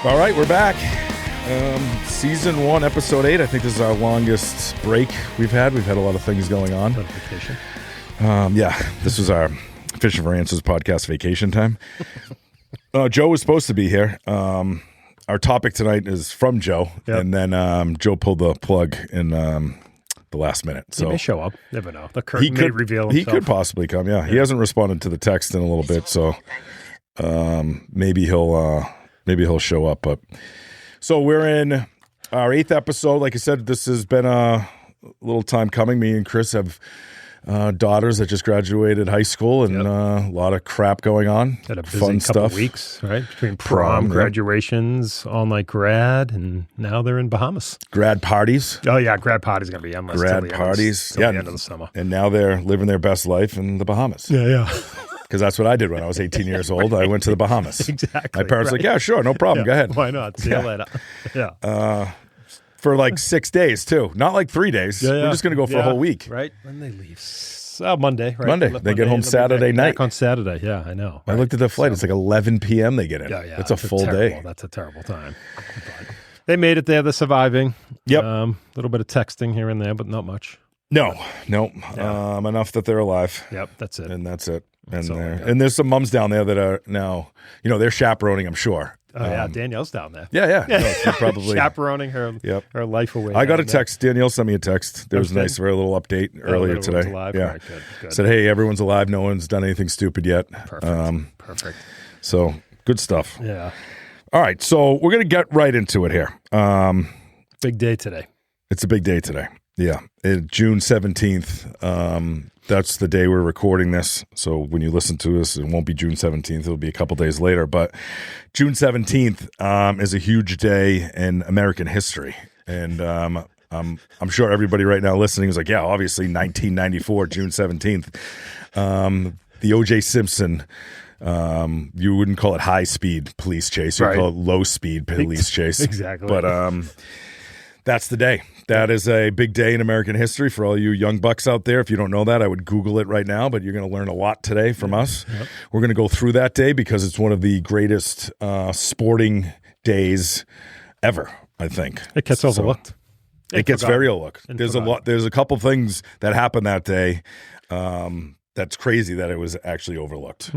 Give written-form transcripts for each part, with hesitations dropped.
All right, we're back. Season 1, episode 8. I think this is our longest break we've had. We've had a lot of things going on. Vacation. Yeah, this was our Fishing for Answers podcast vacation time. Joe was supposed to be here. Our topic tonight is from Joe, and then Joe pulled the plug in the last minute. So he may show up. Never know. The curtain may reveal himself. He could possibly come, yeah. He hasn't responded to the text in a little bit, so maybe he'll show up. But so we're in our 8th episode. Like I said, this has been a little time coming. Me and Chris have daughters that just graduated high school, and a lot of crap going on. Had a busy fun couple stuff. Of weeks, right? Between prom, graduations, all-night grad, and now they're in Bahamas. Grad parties. Oh, yeah, grad party's going to be endless. Grad parties. Till the end of the summer. And now they're living their best life in the Bahamas. Yeah. Because that's what I did when I was 18 years old. I went to the Bahamas. Exactly. My parents were like, yeah, sure, no problem. Go ahead. Why not? See you later. Yeah. For like 6 days, too. Not like 3 days. Yeah. We're just going to go for a whole week. Right. When they leave. Monday, right? Monday. They get home Saturday night. Back on Saturday, yeah, I know. I looked at the flight. It's like 11 p.m. they get in. Yeah. It's a full day. That's a terrible time. But they made it there. They're surviving. Yep. A little bit of texting here and there, but not much. No. Yeah. Enough that they're alive. Yep, that's it. And that's it. And That's all I got. and there's some mums down there that are now, they're chaperoning, I'm sure. Oh, yeah, Danielle's down there. Yeah. No, she's probably chaperoning her life away. I got a text. Danielle sent me a text. There was a Okay. nice, very little update earlier today. Alive. Yeah. Right, good. Said, hey, everyone's alive. No one's done anything stupid yet. Perfect. So good stuff. Yeah. All right. So we're going to get right into it here. Big day today. It's a big day today. Yeah. June 17th. That's the day we're recording this. So when you listen to this, it won't be June 17th. It'll be a couple days later. But June 17th is a huge day in American history. And I'm sure everybody right now listening is like, yeah, obviously 1994, June 17th. The O.J. Simpson, you wouldn't call it high-speed police chase. You'd call it low-speed police chase. Exactly. But that's the day. That is a big day in American history for all you young bucks out there. If you don't know that, I would Google it right now, but you're going to learn a lot today from us. Yep. We're going to go through that day because it's one of the greatest sporting days ever, I think. It gets overlooked. It gets very overlooked. There's a couple things that happened that day that's crazy that it was actually overlooked.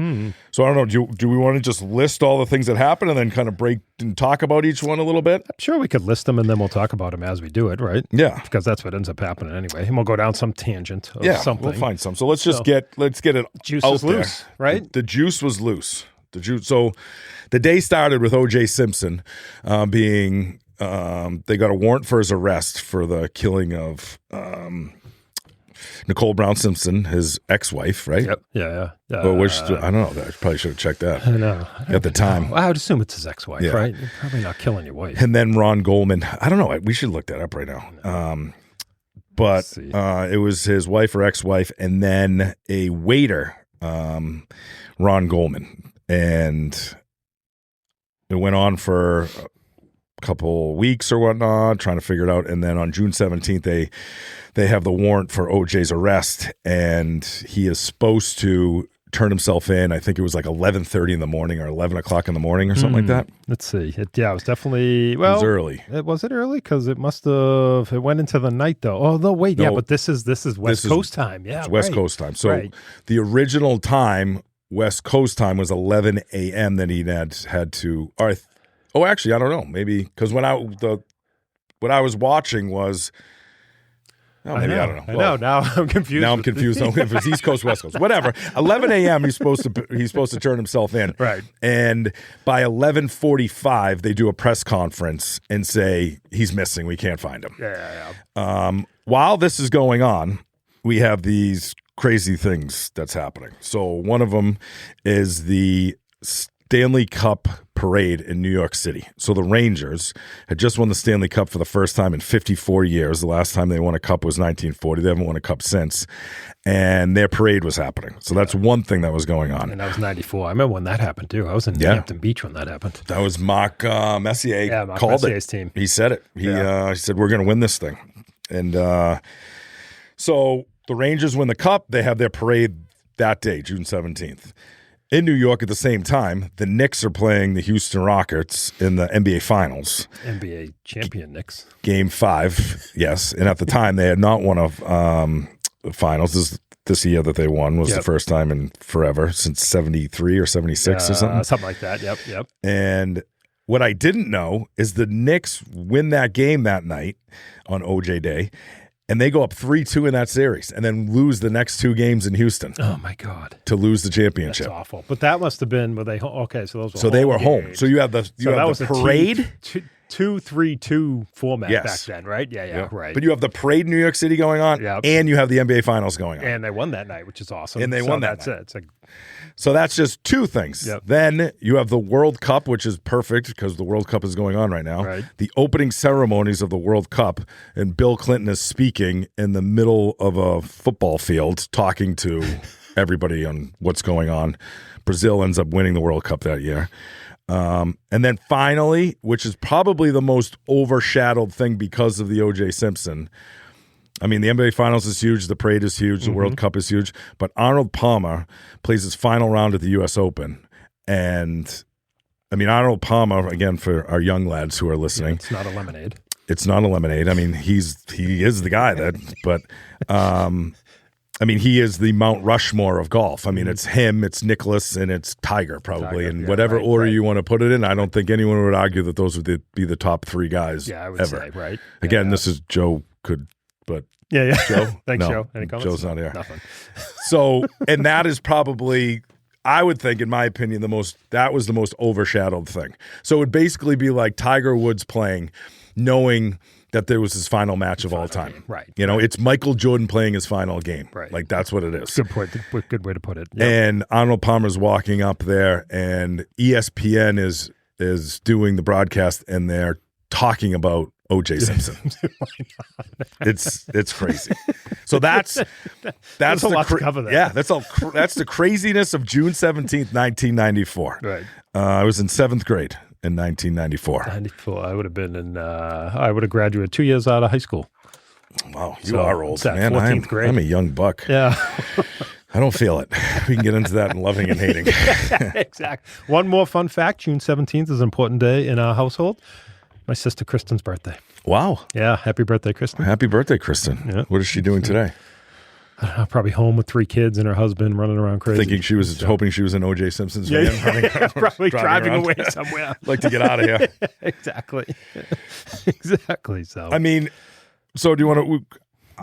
So I don't know, do we want to just list all the things that happened and then kind of break and talk about each one a little bit? I'm sure we could list them and then we'll talk about them as we do it, right? Yeah. Because that's what ends up happening anyway. And we'll go down some tangent of something. We'll find some. So let's get it juice out is there. loose, right? The juice was loose. So the day started with O.J. Simpson being they got a warrant for his arrest for the killing of Nicole Brown Simpson, his ex-wife, right? Yep. Yeah. Well, I don't know. I probably should have checked that. I know. At the time. Well, I would assume it's his ex-wife, right? You're probably not killing your wife. And then Ron Goldman. I don't know. We should look that up right now. But it was his wife or ex-wife, and then a waiter, Ron Goldman. And it went on for couple weeks or whatnot, trying to figure it out. And then on June 17th, they have the warrant for OJ's arrest, and he is supposed to turn himself in. I think it was like 11:30 in the morning or 11 o'clock in the morning or something like that. Let's see. It was definitely, well. It was early. Was it early? Because it went into the night though. Oh, no, wait. No, but this is West Coast time. Yeah. It's West Coast time. So the original time, West Coast time, was 11 a.m. Then he had to, actually, I don't know. Maybe because what I was watching was, I don't know. I know. Now I'm confused. Now I'm confused. If it's East Coast, West Coast, whatever. 11 a.m. He's supposed to turn himself in, right? And by 11:45, they do a press conference and say he's missing. We can't find him. Yeah. While this is going on, we have these crazy things that's happening. So one of them is the Stanley Cup parade in New York City. So the Rangers had just won the Stanley Cup for the first time in 54 years. The last time they won a cup was 1940. They haven't won a cup since. And their parade was happening. So that's one thing that was going on. And that was 94. I remember when that happened too. I was in Hampton Beach when that happened. That was Marc Messier Marc called Messier's it. Team. He said it. He said, we're going to win this thing. And so the Rangers win the cup. They have their parade that day, June 17th. in New York at the same time, the Knicks are playing the Houston Rockets in the NBA Finals. NBA champion Knicks. Game 5, yes. And at the time, they had not won a finals. This year that they won was the first time in forever, since 73 or 76 or something. Something like that, yep. And what I didn't know is the Knicks win that game that night on OJ Day, and they go up 3-2 in that series and then lose the next 2 games in Houston. Oh, my God. To lose the championship. That's awful. But that must have been, were they home? Okay, so those were So they were home. So you have the parade. 2-3-2 format back then, right? Yeah, right. But you have the parade in New York City going on, and you have the NBA Finals going on. And they won that night, which is awesome. And they won that night. That's it. So that's just 2 things. Yep. Then you have the World Cup, which is perfect because the World Cup is going on right now. Right. The opening ceremonies of the World Cup, and Bill Clinton is speaking in the middle of a football field talking to everybody on what's going on. Brazil ends up winning the World Cup that year. And then finally, which is probably the most overshadowed thing because of the O.J. Simpson. I mean, the NBA Finals is huge. The parade is huge. The World Cup is huge. But Arnold Palmer plays his final round at the U.S. Open. And, I mean, Arnold Palmer, again, for our young lads who are listening. It's not a lemonade. It's not a lemonade. I mean, he is the guy that, but, I mean, he is the Mount Rushmore of golf. I mean, it's him, it's Nicklaus, and it's Tiger, probably. In whatever order you want to put it in. I don't think anyone would argue that those would be the top 3 guys I would ever. say, right. Again, this is Joe but yeah. Joe? Thanks, No, Joe. Any comments? Joe's not here. Nothing. So, and that is probably, I would think, in my opinion, that was the most overshadowed thing. So it would basically be like Tiger Woods playing, knowing that there was his final match of all time. Game. Right. You know, it's Michael Jordan playing his final game. Right. Like, that's what it is. Good point. Good way to put it. Yep. And Arnold Palmer's walking up there, and ESPN is doing the broadcast, and they're talking about O.J. Simpson. It's crazy. So that's a lot to cover there. Yeah, that's the craziness of June 17th, 1994. Right. I was in 7th grade in 1994. 94. I would have been I would have graduated 2 years out of high school. Wow, you are old, man. 14th grade. I'm a young buck. Yeah. I don't feel it. We can get into that in loving and hating. Exactly. One more fun fact. June 17th is an important day in our household. My sister Kristen's birthday. Wow. Yeah. Happy birthday, Kristen. Happy birthday, Kristen. Yeah. What is she doing today? I don't know, probably home with 3 kids and her husband running around crazy. Thinking she was hoping she was in O.J. Simpson's van. Probably driving away somewhere. Like to get out of here. Exactly. Exactly. So I mean, so do you want to?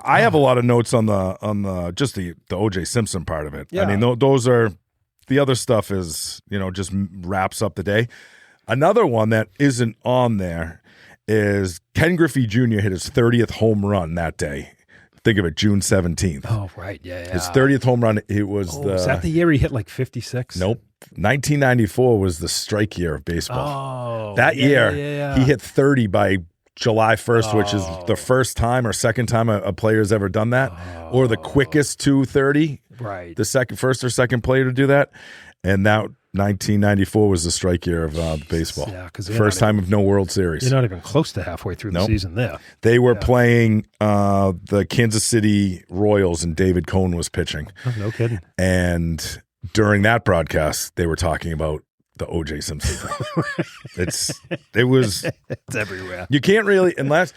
I have a lot of notes on the just the O.J. Simpson part of it. Yeah. I mean, those are the other stuff is just wraps up the day. Another one that isn't on there is Ken Griffey Jr. hit his 30th home run that day. Think of it, June 17th. Oh, right. Yeah. His 30th home run, it was was that the year he hit like 56? Nope. 1994 was the strike year of baseball. Oh. That year, he hit 30 by July 1st, which is the first time or second time a player's ever done that, or the quickest to 30. Right. The first or second player to do that. And that 1994 was the strike year of baseball. Yeah, because first time of no World Series. You're not even close to halfway through the season there. They were playing the Kansas City Royals, and David Cohn was pitching. Oh, no kidding. And during that broadcast, they were talking about the O.J. Simpson thing. It's everywhere. You can't really, unless,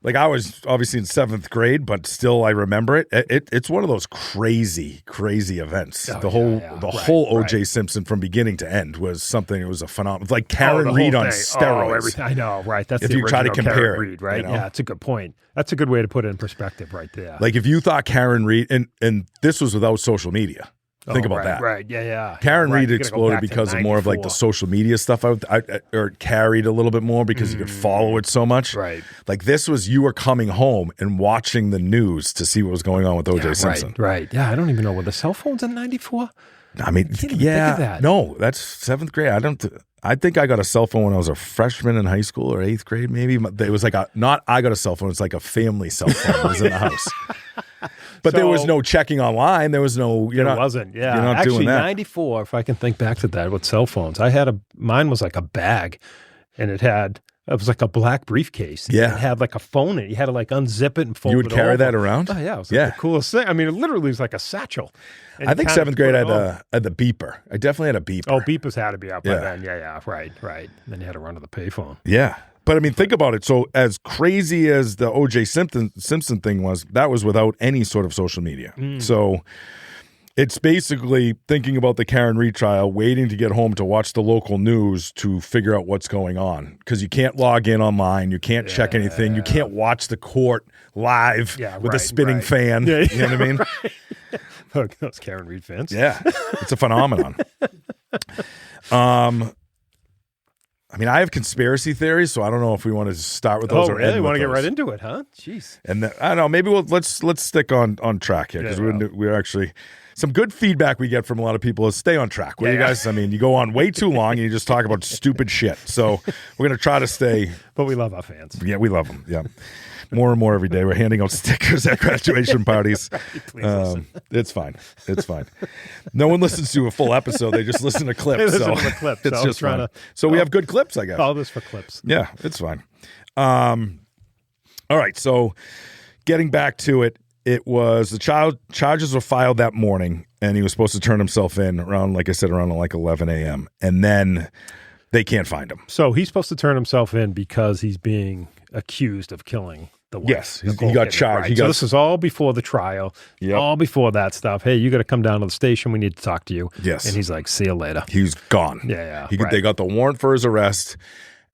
like, I was obviously in 7th grade, but still I remember it. It's one of those crazy events. The whole O.J. Simpson from beginning to end was something. It was a phenomenal, like Karen Reed on steroids. Everything. I know, right? That's if the you try to compare Karen it, Reed, right? Yeah, that's a good point. That's a good way to put it in perspective, right there. Like if you thought Karen Reed, and this was without social media. Think about that. Right, yeah. Karen Reed exploded because of more of like the social media stuff, or carried a little bit more because you could follow it so much. Right. Like this was, you were coming home and watching the news to see what was going on with O.J. Simpson. Right. Yeah, I don't even know. Were the cell phones in 94? I mean, Think of that. No, that's 7th grade. I think I got a cell phone when I was a freshman in high school or 8th grade, maybe. It was like not I got a cell phone. It's like a family cell phone. It was in the house. But there was no checking online. There was no. Wasn't. Yeah. You're not Actually, doing that. 94. If I can think back to that with cell phones, mine was like a bag, and it had It was like a black briefcase. Yeah. It had like a phone in it. You had to like unzip it and fold it You would carry over. that around? Oh, yeah. It was like the coolest thing. I mean, it literally was like a satchel. And I think you kind 7th of grade put I it on. had the beeper. I definitely had a beeper. Oh, beepers had to be out by Yeah. then. Yeah. Right. And then you had to run to the payphone. Yeah. But I mean, think about it. So as crazy as the O.J. Simpson thing was, that was without any sort of social media. So it's basically thinking about the Karen Reed trial, waiting to get home to watch the local news to figure out what's going on. Because you can't log in online. You can't check anything. You can't watch the court live with a spinning fan. Yeah, you know what I mean? Look, those Karen Reed fans. Yeah. It's a phenomenon. I mean, I have conspiracy theories, so I don't know if we want to start with those. Oh, or really? end Want to with get those. right into it, huh? Jeez. And I don't know. Maybe let's stick on track here because we're actually some good feedback we get from a lot of people is stay on track. What do you guys? I mean, you go on way too long and you just talk about stupid shit. So we're gonna try to stay. But we love our fans. Yeah, we love them. Yeah. More and more every day. We're handing out stickers at graduation parties. Please listen. It's fine. It's fine. No one listens to a full episode. They just listen to clips. They listen so to the clips. it's So just I'm trying fine. to- So we have good clips, I guess. All this for clips. Yeah, it's fine. All right. So getting back to it, it was the charges were filed that morning, and he was supposed to turn himself in around, like I said, around like 11 a.m. And then they can't find him. So he's supposed to turn himself in because he's being accused of killing the wife. Yes, he Nicole got Kidman, charged. right? He So got- this is all before the trial, Yep. all before that stuff. Hey, you got to come down to the station. We need to talk to you. Yes. And he's like, see you later. He's gone. Yeah, They right. got the warrant for his arrest,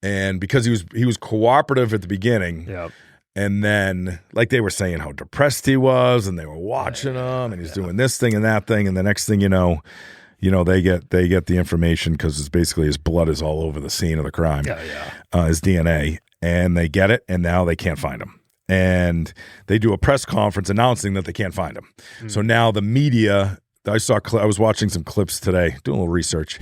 and because he was cooperative at the beginning. Yep. And then, like they were saying how depressed he was, and they were watching him, and he's doing this thing and that thing, and the next thing you know, they get the information because it's basically his blood is all over the scene of the crime, his DNA, and they get it, and now they can't find him, and they do a press conference announcing that they can't find him. So now the media, I was watching some clips today, doing a little research.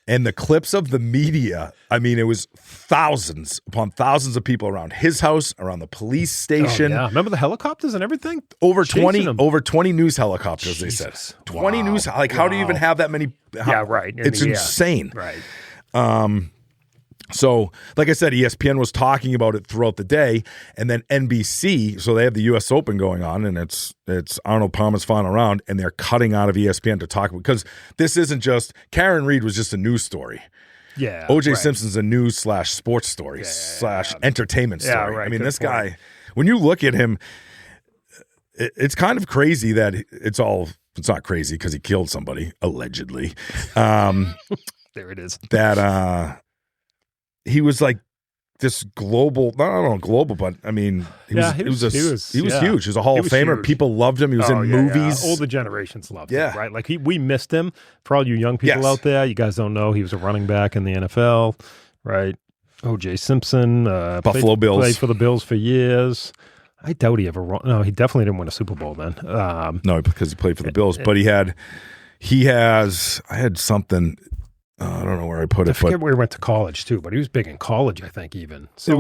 And the clips of the media, I mean, it was thousands upon thousands of people around his house, around the police station. Oh, yeah. Remember the helicopters and everything? Over Chasing 20 them. news helicopters, they said. Jesus. 20 Wow. news. Like, how do you even have that many? Yeah, right. It's insane. Right. So, like I said, ESPN was talking about it throughout the day, and then NBC. So they have the U.S. Open going on, and it's Arnold Palmer's final round, and they're cutting out of ESPN to talk about because this isn't just Karen Reed was just a news story. Yeah. O.J. right. Simpson's a news / sports story / entertainment story. Yeah, right. I mean, Good this point. guy, when you look at him, it's kind of crazy that it's not crazy because he killed somebody allegedly. There it is. That he was like this global, I don't know, global, but I mean, he was huge. He was a Hall of was Famer. huge. People loved him. He was in movies. Older generations loved Yeah. him, right? Like we missed him. For all you young people Yes. out there, you guys don't know, he was a running back in the NFL, right? O.J. Simpson, Buffalo Bills. played for the Bills for years. I doubt he ever won. No, he definitely didn't win a Super Bowl then. No, because he played for the Bills, but I had something. I don't know where I put I it, forget but where he went to college too, but he was big in college, I think, even. So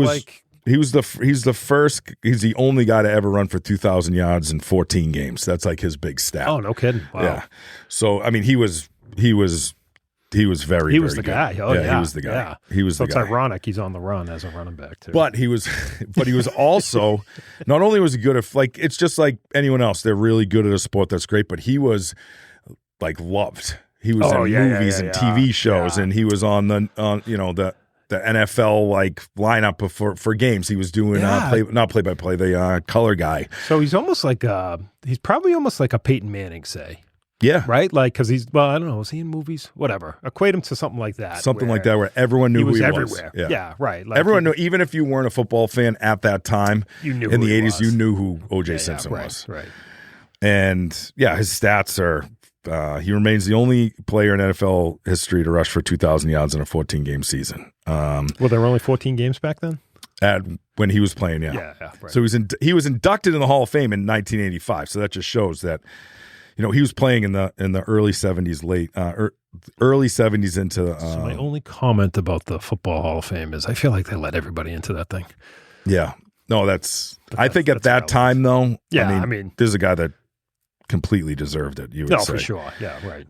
he's the only guy to ever run for 2,000 yards in 14 games. That's like his big stat. oh, no kidding. Wow. Yeah. So I mean, he was very. He was very the good. guy. Oh, yeah. He was the guy. Yeah. He was So the it's guy. ironic he's on the run as a running back too. But he was also not only was he good at it's just like anyone else. They're really good at a sport that's great, but he was like loved. He was in movies and TV shows, and he was on the NFL like lineup for games. He was doing not play by play, the color guy. So he's almost like he's probably almost like a Peyton Manning, say. Yeah, Right? Like, because I don't know, was he in movies? Whatever. Equate him to something like that. something like that where everyone knew He was who he everywhere. was. Yeah, right. Like Everyone knew, even if you weren't a football fan at that time. You knew in who the he 80s. was. You knew who O.J. Yeah, Simpson right, was. Right. And yeah, his stats are. He remains the only player in NFL history to rush for 2,000 yards in a 14-game season. Well, there were only 14 games back then? When he was playing, Yeah, right. So he was inducted in the Hall of Fame in 1985. So that just shows that, he was playing in the early 70s, early 70s into. So my only comment about the Football Hall of Fame is I feel like they let everybody into that thing. Yeah, no, I think at that how it time though. Yeah, I mean, there's a guy that completely deserved it. You would No, say. for sure. Yeah, right.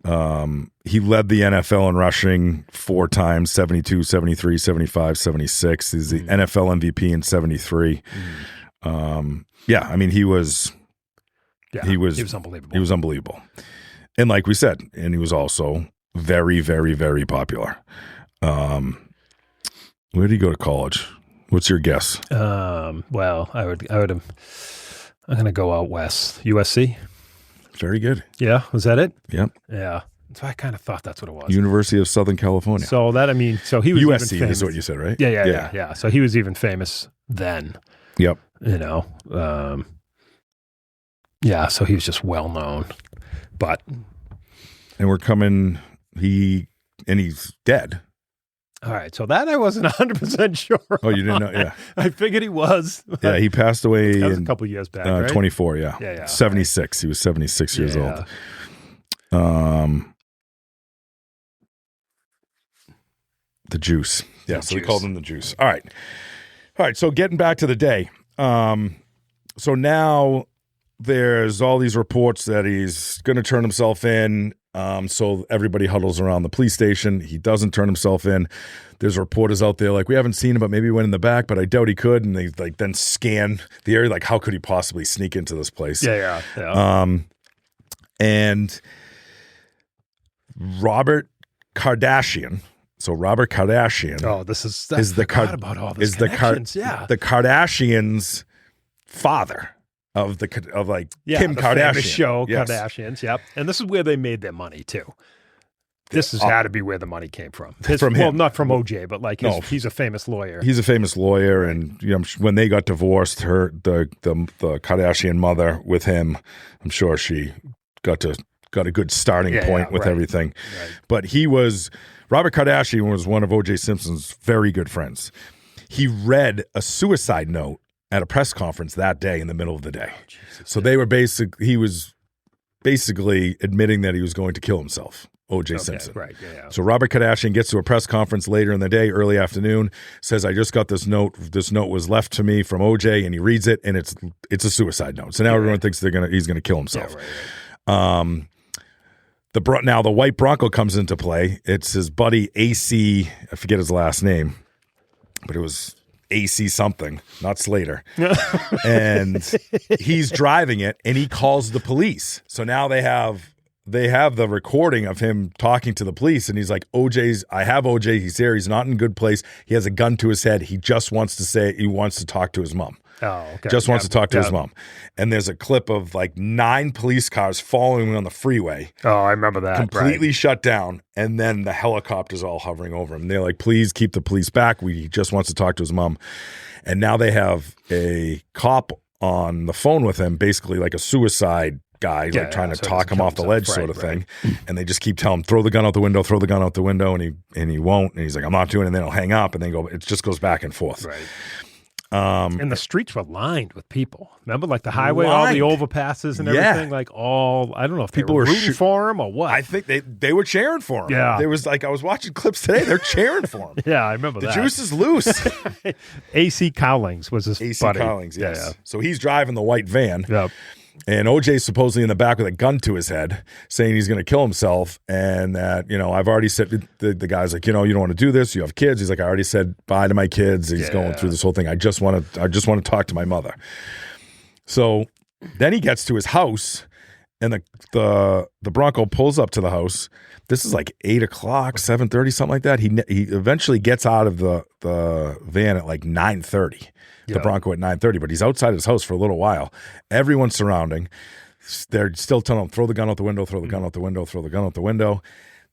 He led the NFL in rushing 4 times, 72, 73, 75, 76. He's the NFL MVP in 73. Yeah, I mean, he was unbelievable. He was unbelievable. And like we said, and he was also very, very, very popular. Where did he go to college? What's your guess? Well, I would have. I'm going to go out west. USC. Very good. Yeah, was that it? Yep. Yeah. So I kind of thought that's what it was. University of Southern California. So he was USC even famous. is what you said, right? Yeah. So he was even famous then. Yep. Yeah. So he was just well known, but he's dead. All right, so that I wasn't 100% sure. Oh, you didn't know? Yeah. I figured he was. Yeah, he passed away that was a couple years back, right? 24, yeah. Yeah. 76. He was 76 years old. The Juice. Yeah, so we called him the Juice. All right, so getting back to the day. So now there's all these reports that he's going to turn himself in. So everybody huddles around the police station. He doesn't turn himself in. There's reporters out there like, we haven't seen him, but maybe he went in the back, but I doubt he could. And they like then scan the area like, how could he possibly sneak into this place? Yeah. And Robert Kardashian. So Robert Kardashian. Oh, is the Kardashians' father. Of Kim Kardashian. Famous show, yes. Kardashians, yep. And this is where they made their money, too. This had to be where the money came from. From him. Well, not from OJ, but he's a famous lawyer. He's a famous lawyer, and when they got divorced, the Kardashian mother with him, I'm sure she got a good starting point with everything. Right. But Robert Kardashian was one of OJ Simpson's very good friends. He read a suicide note at a press conference that day in the middle of the day. So he was basically admitting that he was going to kill himself, O.J. Simpson. Right, yeah. So Robert Kardashian gets to a press conference later in the day, early afternoon, says, I just got this note. This note was left to me from O.J., and he reads it, and it's a suicide note. So now everyone thinks he's going to kill himself. Yeah, right. Now the white Bronco comes into play. It's his buddy AC, I forget his last name, but it was AC something, not Slater. And he's driving it, and he calls the police. So now they have the recording of him talking to the police, and he's like, I have OJ. He's here. He's not in a good place. He has a gun to his head. He just wants to talk to his mom. Oh, okay. Just wants to talk to his mom. And there's a clip of like 9 police cars following him on the freeway. Oh, I remember that. Completely shut down. And then the helicopters all hovering over him. They're like, please keep the police back. He just wants to talk to his mom. And now they have a cop on the phone with him, basically like a suicide guy, trying to talk him off the ledge sort of thing. And they just keep telling him, throw the gun out the window, and he won't. And he's like, I'm not doing it. And then he'll hang up, and then it just goes back and forth. Right. And the streets were lined with people. Remember, like the highway, all the overpasses and everything. Like I don't know if people were rooting for him or what. I think they were cheering for him. Yeah, there was I was watching clips today. They're cheering for him. Yeah, I remember that. The juice is loose. AC Cowlings was his buddy. AC Cowlings, yes. Yeah. So he's driving the white van. Yep. And OJ's supposedly in the back with a gun to his head, saying he's going to kill himself. And that, I've already said, the guy's like, you don't want to do this. You have kids. He's like, I already said bye to my kids. He's going through this whole thing. I just want to talk to my mother. So then he gets to his house, and the Bronco pulls up to the house. This is like 8 o'clock, 7:30, something like that. He eventually gets out of the van at like 9:30. The Bronco at 9:30, but he's outside his house for a little while. Everyone's surrounding. They're still telling him, throw the gun out the window, throw the gun out the window, throw the gun out the window.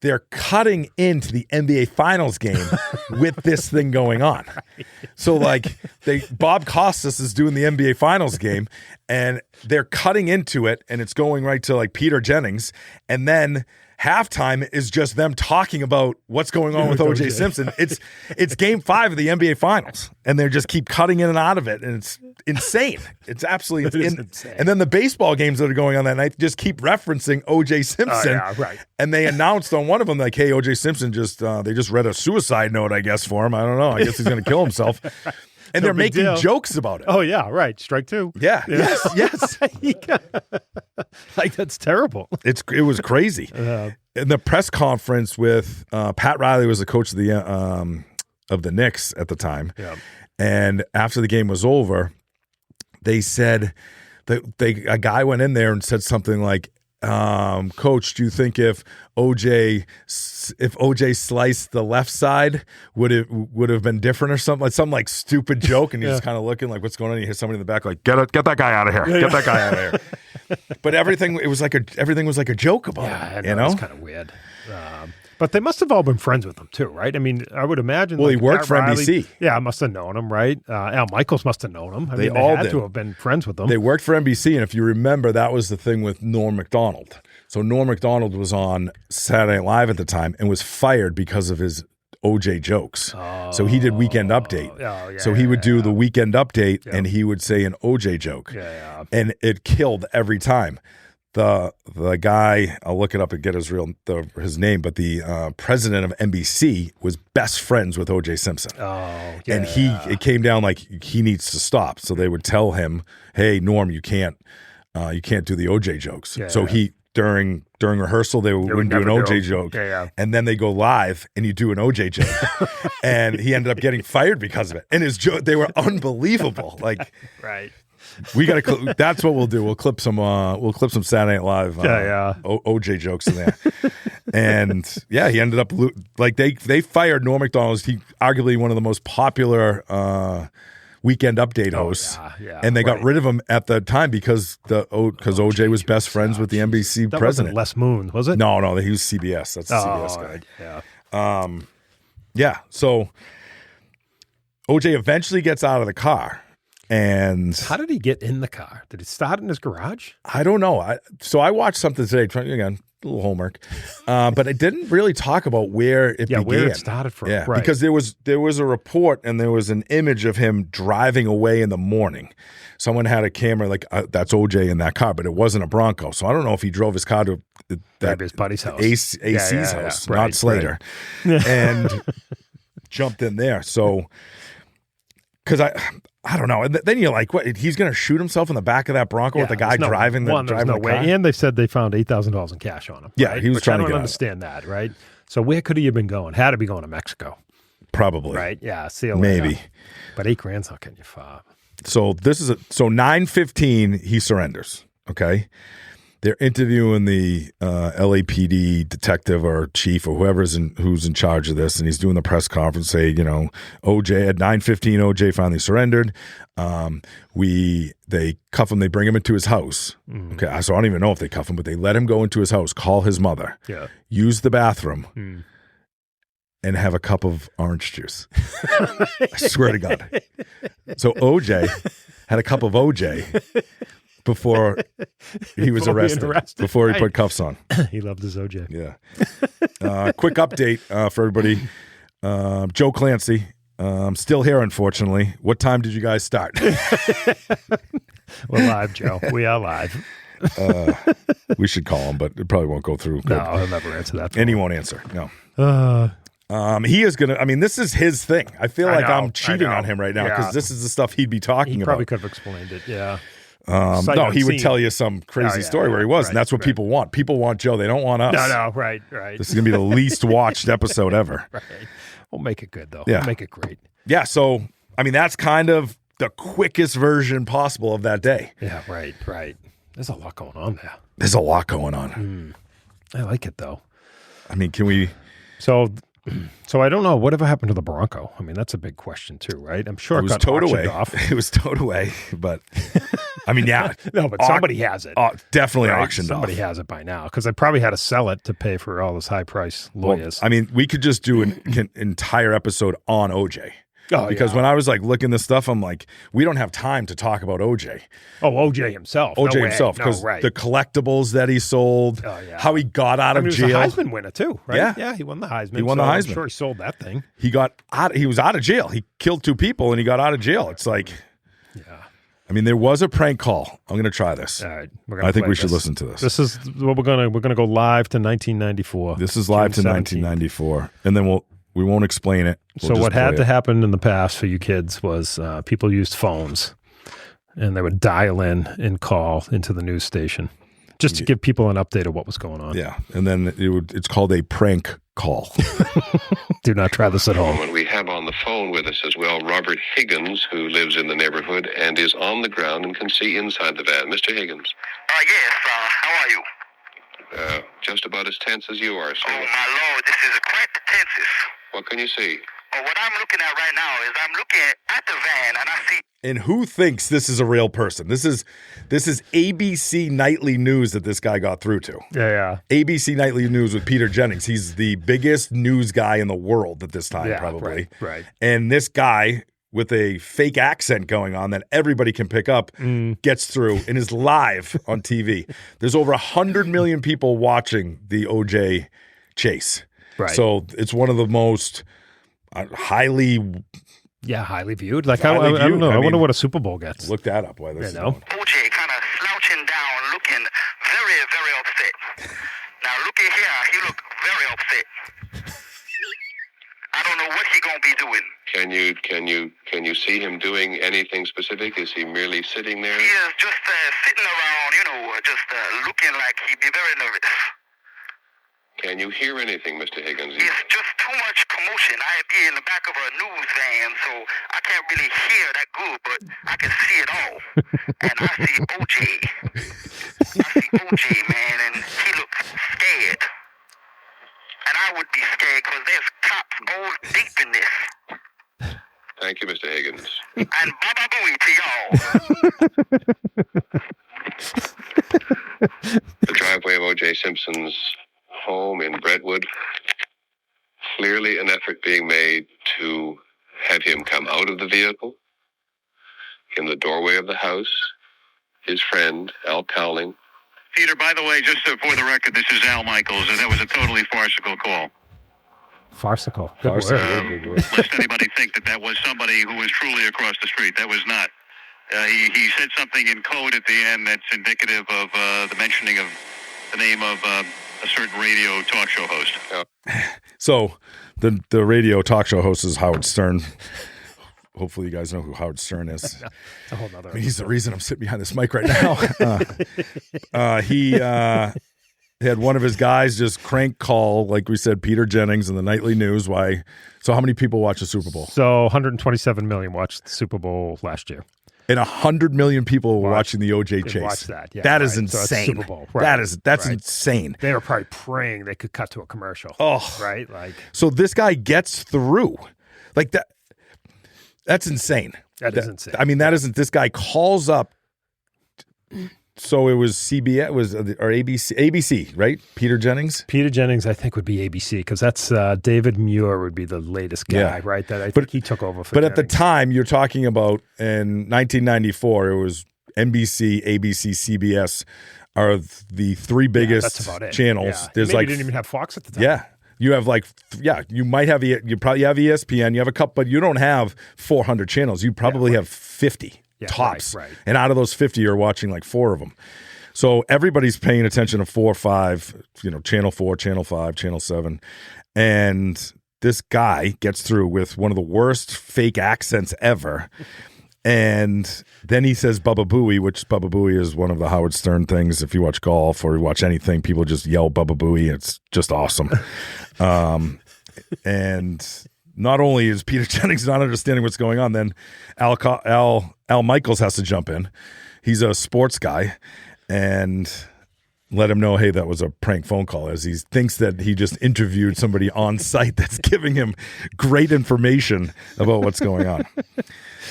They're cutting into the NBA Finals game with this thing going on. So like Bob Costas is doing the NBA Finals game, and they're cutting into it, and it's going right to like Peter Jennings, and then halftime is just them talking about what's going on with OJ Simpson. It's game 5 of the NBA Finals, and they just keep cutting in and out of it, and it's insane. It's absolutely insane. And then the baseball games that are going on that night just keep referencing OJ Simpson. Right. And they announced on one of them like, "Hey, OJ Simpson they just read a suicide note, I guess, for him. I don't know. I guess he's going to kill himself." and they're making jokes about it. Oh yeah, right. Strike two. Yeah. Yes. Like that's terrible. It was crazy. In the press conference with Pat Riley was the coach of the Knicks at the time, and after the game was over, they said that a guy went in there and said something like, Coach, do you think if OJ sliced the left side, would have been different or something? Like some like stupid joke, and he's just kind of looking like, what's going on? You hear somebody in the back like, get that guy out of here. Get that guy out of here. But everything was like a joke about it. You know, it's kind of weird. But they must have all been friends with him too, right? I mean, I would imagine. Well, he worked for NBC. Yeah, I must have known him, right? Al Michaels must have known him. They all had to have been friends with him. They worked for NBC, and if you remember, that was the thing with Norm Macdonald. So Norm Macdonald was on Saturday Night Live at the time and was fired because of his OJ jokes. So he did Weekend Update. So he would do the Weekend Update, and he would say an OJ joke. And it killed every time. The guy, I'll look it up and get his name, but the president of NBC was best friends with O.J. Simpson. And it came down like he needs to stop. So they would tell him, "Hey, Norm, you can't do the O.J. jokes." So he during rehearsal they would do an O.J. joke, and then they go live and you do an O.J. joke, and he ended up getting fired because of it. And his joke, they were unbelievable, like right. We got to. That's what we'll do. We'll clip some. Saturday Night Live. OJ jokes in there, and he ended up like they fired Norm Macdonald. He arguably one of the most popular Weekend Update hosts, and they got rid of him at the time because OJ was best friends with the NBC that president. Wasn't Les Moon, was it? No, he was CBS. That's the CBS guy. Yeah. So OJ eventually gets out of the car. And how did he get in the car? Did he start in his garage? I don't know. So I watched something today. Again, a little homework, but it didn't really talk about where it began. Where it started from. Yeah, right. Because there was a report and there was an image of him driving away in the morning. Someone had a camera like that's OJ in that car, but it wasn't a Bronco. So I don't know if he drove his car to his buddy's house, AC's house, not Slater, and jumped in there. So because I don't know. And then you're like, what? He's going to shoot himself in the back of that Bronco with the guy driving the car? And they said they found $8,000 in cash on him. Yeah, right? he was trying to get. I don't understand that, right? So where could he have been going? Had to be going to Mexico, probably. Right? Yeah. See you later. Maybe. But $8,000's not getting you far. So this is 9:15. He surrenders. Okay. They're interviewing the LAPD detective or chief or who's in charge of this, and he's doing the press conference. Say, OJ at 9:15, OJ finally surrendered. They cuff him. They bring him into his house. Okay, so I don't even know if they cuff him, but they let him go into his house, call his mother, use the bathroom, and have a cup of orange juice. I swear to God. So OJ had a cup of OJ. Before he was arrested. Before he put cuffs on. He loved his OJ. Yeah. Quick update for everybody. Joe Clancy, still here, unfortunately. What time did you guys start? We're live, Joe. We are live. We should call him, but it probably won't go through. No, he'll never answer that. And he won't answer. No. He is going to, this is his thing. I feel like I'm cheating on him right now because this is the stuff he'd be talking about. He probably could have explained it, yeah. No, he would tell you some crazy story where he was, and that's what people want. People want Joe. They don't want us. No, right. This is going to be the least watched episode ever. Right. We'll make it good, though. Yeah. We'll make it great. Yeah, so, that's kind of the quickest version possible of that day. Yeah, right. There's a lot going on there. There's a lot going on. I like it, though. Can we... So I don't know. Whatever happened to the Bronco? That's a big question too, right? I'm sure it was towed away. It was towed away, but yeah. No, but somebody has it. Definitely auctioned off. Somebody has it by now because they probably had to sell it to pay for all those high price lawyers. Well, we could just do an entire episode on OJ. Because when I was looking this stuff, I'm like, we don't have time to talk about OJ. Oh, OJ himself. Because the collectibles that he sold, how he got out of jail. He was a Heisman winner too, right? Yeah, he won the Heisman. I'm sure he sold that thing. He was out of jail. He killed 2 people and he got out of jail. It's like, there was a prank call. I'm going to try this. All right, I think we should listen to this. This is what we're going to go live to 1994. This is live to 1994, and then We won't explain it. So what had to happen in the past for you kids was people used phones, and they would dial in and call into the news station just to give people an update of what was going on. Yeah, and then it's called a prank call. Do not try this at home. And we have on the phone with us as well Robert Higgins, who lives in the neighborhood and is on the ground and can see inside the van. Mr. Higgins. Yes, how are you? Just about as tense as you are, sir. Oh, my Lord, this is quite the tenses. What can you see? Well, what I'm looking at right now is I'm looking at the van, and I see... And who thinks this is a real person? This is ABC Nightly News that this guy got through to. Yeah. ABC Nightly News with Peter Jennings. He's the biggest news guy in the world at this time, probably. Right. And this guy with a fake accent going on that everybody can pick up gets through and is live on TV. There's over 100 million people watching the OJ chase. Right. So it's one of the most highly viewed. Like I don't know. I wonder what a Super Bowl gets. Look that up. Why this is OJ kind of slouching down, looking very, very upset. Now look at here. He look very upset. I don't know what he gonna be doing. Can you see him doing anything specific? Is he merely sitting there? He is just sitting around, just looking like he'd be very nervous. Can you hear anything, Mr. Higgins? It's just too much commotion. I'd be in the back of a news van, so I can't really hear that good, but I can see it all. And I see OJ. Man, and he looks scared. And I would be scared because there's cops all deep in this. Thank you, Mr. Higgins. And Baba Booey to y'all. The driveway of O.J. Simpson's home in Brentwood. Clearly an effort being made to have him come out of the vehicle. In the doorway of the house, his friend, Al Cowling. Peter, by the way, just for the record, this is Al Michaels, and that was a totally farcical call. Farcical. Lest anybody think that was somebody who was truly across the street. That was not. He said something in code at the end that's indicative of the mentioning of the name of a certain radio talk show host. So the radio talk show host is Howard Stern. Hopefully you guys know who Howard Stern is. A whole nother he's the reason I'm sitting behind this mic right now. He had one of his guys just crank call, like we said, Peter Jennings in the Nightly News. Why? So how many people watch the Super Bowl? So 127 million watched the Super Bowl last year. And 100 million people were watching the OJ chase. Watch that. Yeah, that is insane. So Super Bowl. Right. That's insane. They were probably praying they could cut to a commercial. Oh, right. Like, so this guy gets through, like that. That's insane. That is insane. I mean, that isn't. This guy calls up. So it was CBS, or ABC, right? Peter Jennings. Peter Jennings, I think, would be ABC because that's David Muir would be the latest guy, right? That I think he took over for. But Jennings. at the time, you're talking about in 1994, it was NBC, ABC, CBS are the three biggest channels. Yeah. There's Maybe didn't even have Fox at the time. Yeah. You have you might have, you probably have ESPN, you have a couple, but you don't have 400 channels. You probably have 50 tops. Right. And out of those 50, you're watching like 4 of them. So everybody's paying attention to 4 or 5, channel 4, channel 5, channel 7. And this guy gets through with one of the worst fake accents ever. And then he says Baba Booey, which Baba Booey is one of the Howard Stern things. If you watch golf or you watch anything, people just yell Baba Booey. It's just awesome. And not only is Peter Jennings not understanding what's going on, then Al Michaels has to jump in. He's a sports guy and let him know, hey, that was a prank phone call, as he thinks that he just interviewed somebody on site that's giving him great information about what's going on.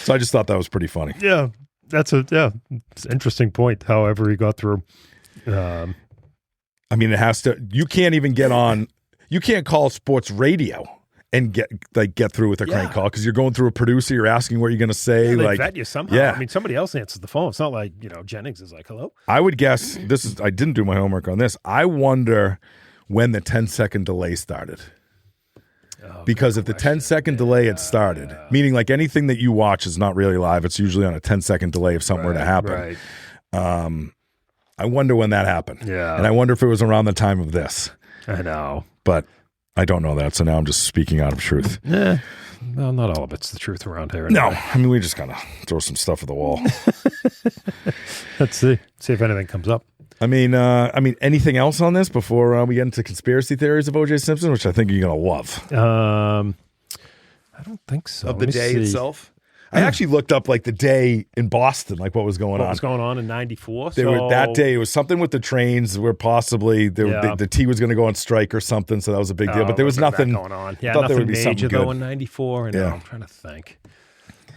So I just thought that was pretty funny. Yeah, it's an interesting point. However, he got through. I mean, it has to. You can't even get on. You can't call sports radio and get through with a crank call because you're going through a producer. You're asking what you're going to say. Yeah, they like vet you somehow. Yeah. I mean, somebody else answers the phone. It's not like Jennings is like, hello. I would guess I didn't do my homework on this. I wonder when the 10-second delay started. Because if the 10-second delay had started, meaning like anything that you watch is not really live, it's usually on a 10-second delay if something were to happen. Right. I wonder when that happened. Yeah. And I wonder if it was around the time of this. I know. But I don't know that, so now I'm just speaking out of truth. Yeah. Well, not all of it's the truth around here. No, Anyway. I mean, we just kind of throw some stuff at the wall. Let's see. See if anything comes up. I mean, anything else on this before we get into conspiracy theories of O.J. Simpson, which I think you're going to love? I don't think so. Of the Let me day see. itself? I actually looked up like the day in Boston, like what was going What on. was going on in 94? That day, it was something with the trains where possibly Yeah. the T was going to go on strike or something, so that was a big deal. But there was nothing going on. Yeah, thought there nothing would be major something though good. in 94. And Yeah. I'm trying to think.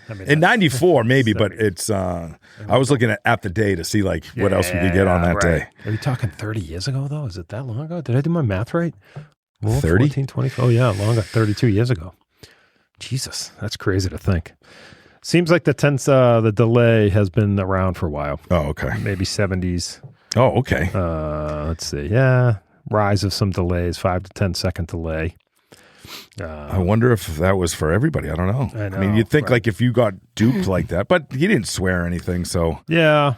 I mean, In that's- 94, maybe, but 70. it's. I was looking at the day to see like what else we could get on that right. day. Are you talking 30 years ago though? Is it that long ago? Did I do my math right? 30? 14, 24. Oh yeah, longer. 32 years ago. Jesus, that's crazy to think. Seems like the delay has been around for a while. Oh, okay. Maybe 70s. Oh, okay. Let's see. Yeah, rise of some delays, 5 to 10 second delay. I wonder if that was for everybody. I don't know. I I mean, know, you'd think right. like if you got duped like that, but he didn't swear or anything, so Yeah.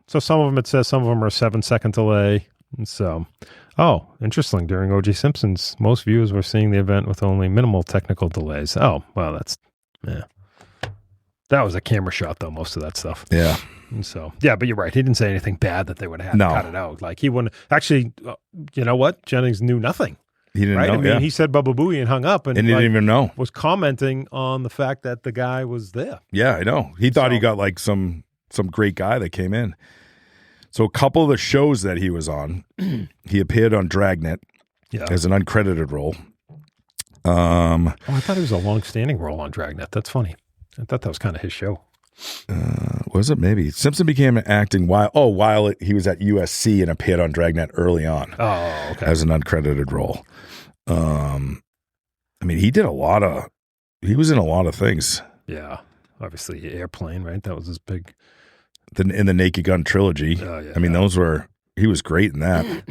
So some of them it says some of them are 7-second delay. And so, interesting. During O.J. Simpson's, most viewers were seeing the event with only minimal technical delays. Oh, well, that was a camera shot though. Most of that stuff. yeah. And so, yeah, but you're right. He didn't say anything bad that they would have had No. to cut it out. Like he wouldn't actually. You know what? Jennings knew nothing. He didn't Right? know. I mean, yeah. he said Bubba Booey and hung up, and And he like, didn't even know. was commenting on the fact that the guy was there. Yeah, I know. He thought he So- got like some great guy that came in. So a couple of the shows that he was on, he appeared on Dragnet Yeah. as an uncredited role. Oh, I thought it was a long-standing role on Dragnet. That's funny. I thought that was kind of his show. Was it maybe Simpson began acting while he was at USC and appeared on Dragnet early on Oh, okay. as an uncredited role. I mean, he was in a lot of things. Yeah. Obviously, Airplane, right? That was his big. In the Naked Gun trilogy. Oh, yeah. I mean, he was great in that.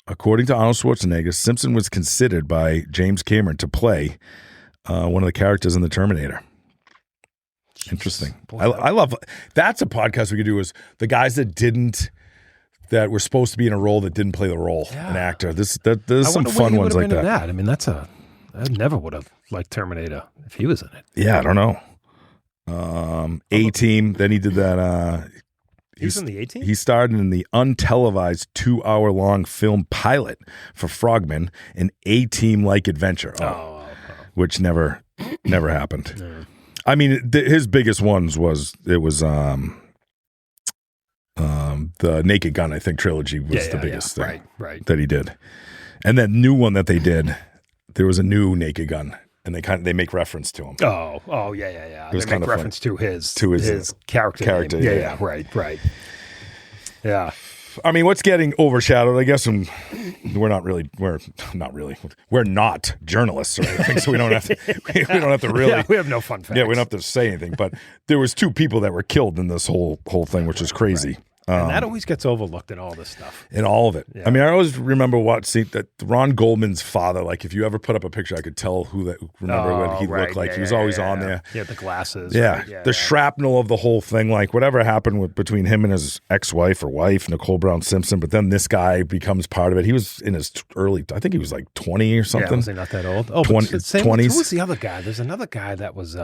According to Arnold Schwarzenegger, Simpson was considered by James Cameron to play one of the characters in The Terminator. Interesting. Boy, I love that's a podcast we could do is the guys that were supposed to be in a role that didn't play the role, an actor. There's some fun ones like that. I mean, I never would have liked Terminator if he was in it. Yeah, I don't know. A-Team. Then he did that. He was in the 18? He starred in the untelevised 2-hour-long film pilot for Frogman, an A-Team-like adventure, which never happened. No. I mean, his biggest ones was the Naked Gun, I think, trilogy was the biggest thing right. that he did. And that new one that they did, there was a new Naked Gun, and they make reference to him. Oh, yeah. was They kind make of reference to his character name. name. Yeah, right. Yeah. I mean, what's getting overshadowed, I guess, and we're not journalists or anything, so we don't have to really. Yeah, we have no fun facts. Yeah, we don't have to say anything. But there was 2 people that were killed in this whole thing, which is crazy. And that always gets overlooked in all this stuff. In all of it. Yeah. I mean, I always remember that Ron Goldman's father, like if you ever put up a picture, I could tell what he looked like. He was always on there. Yeah, the glasses. Yeah. Right? The shrapnel of the whole thing, like whatever happened between him and his ex-wife or wife, Nicole Brown Simpson, but then this guy becomes part of it. He was in his I think he was like 20 or something. Yeah, was he not that old? Oh, 20, but same 20s. Who was the other guy? There's another guy that was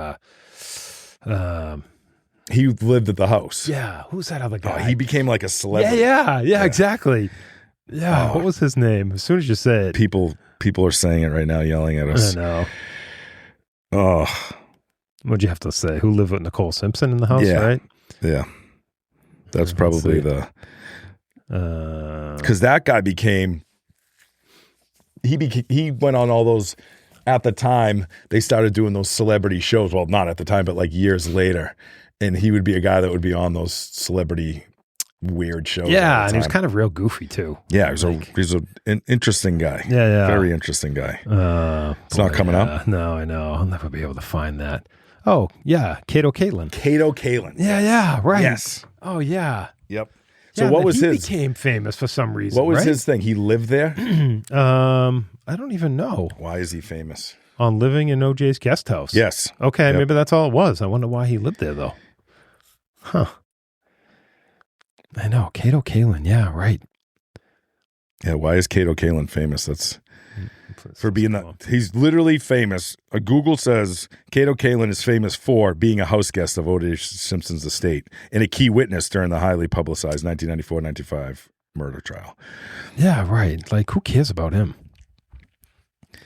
He lived at the house. yeah, who's that other guy? He became like a celebrity. Yeah, exactly. Yeah, what was his name? As soon as you say it. People are saying it right now, yelling at I us. know. Oh, What'd you have to say? Who lived with Nicole Simpson in the house, Yeah. right? yeah. That's probably see. because that guy he went on all those. At the time, they started doing those celebrity shows. Well, not at the time, but like years later. And he would be a guy that would be on those celebrity weird shows. all Yeah, the and he was time. kind of real goofy too. Yeah, he's an interesting guy. Yeah. Very interesting guy. It's not coming up? No, I know. I'll never be able to find that. Oh, yeah, Kato Caitlin. Kato Kaelin. Yeah, right. Yes. Oh, yeah. Yep. So Yeah, what but was he his? became famous for some reason. What was right? his thing? He lived there. I don't even know. Why is he famous? On living in OJ's guest house. Yes. Okay, Yep. maybe that's all it was. I wonder why he lived there though. Huh. I know. Kato Kaelin. Yeah, right. Yeah, why is Kato Kalin famous? That's for being he's literally famous. Google says Kato Kalin is famous for being a house guest of O.J. Simpson's estate and a key witness during the highly publicized 1994-95 murder trial. Yeah, right. Like, who cares about him?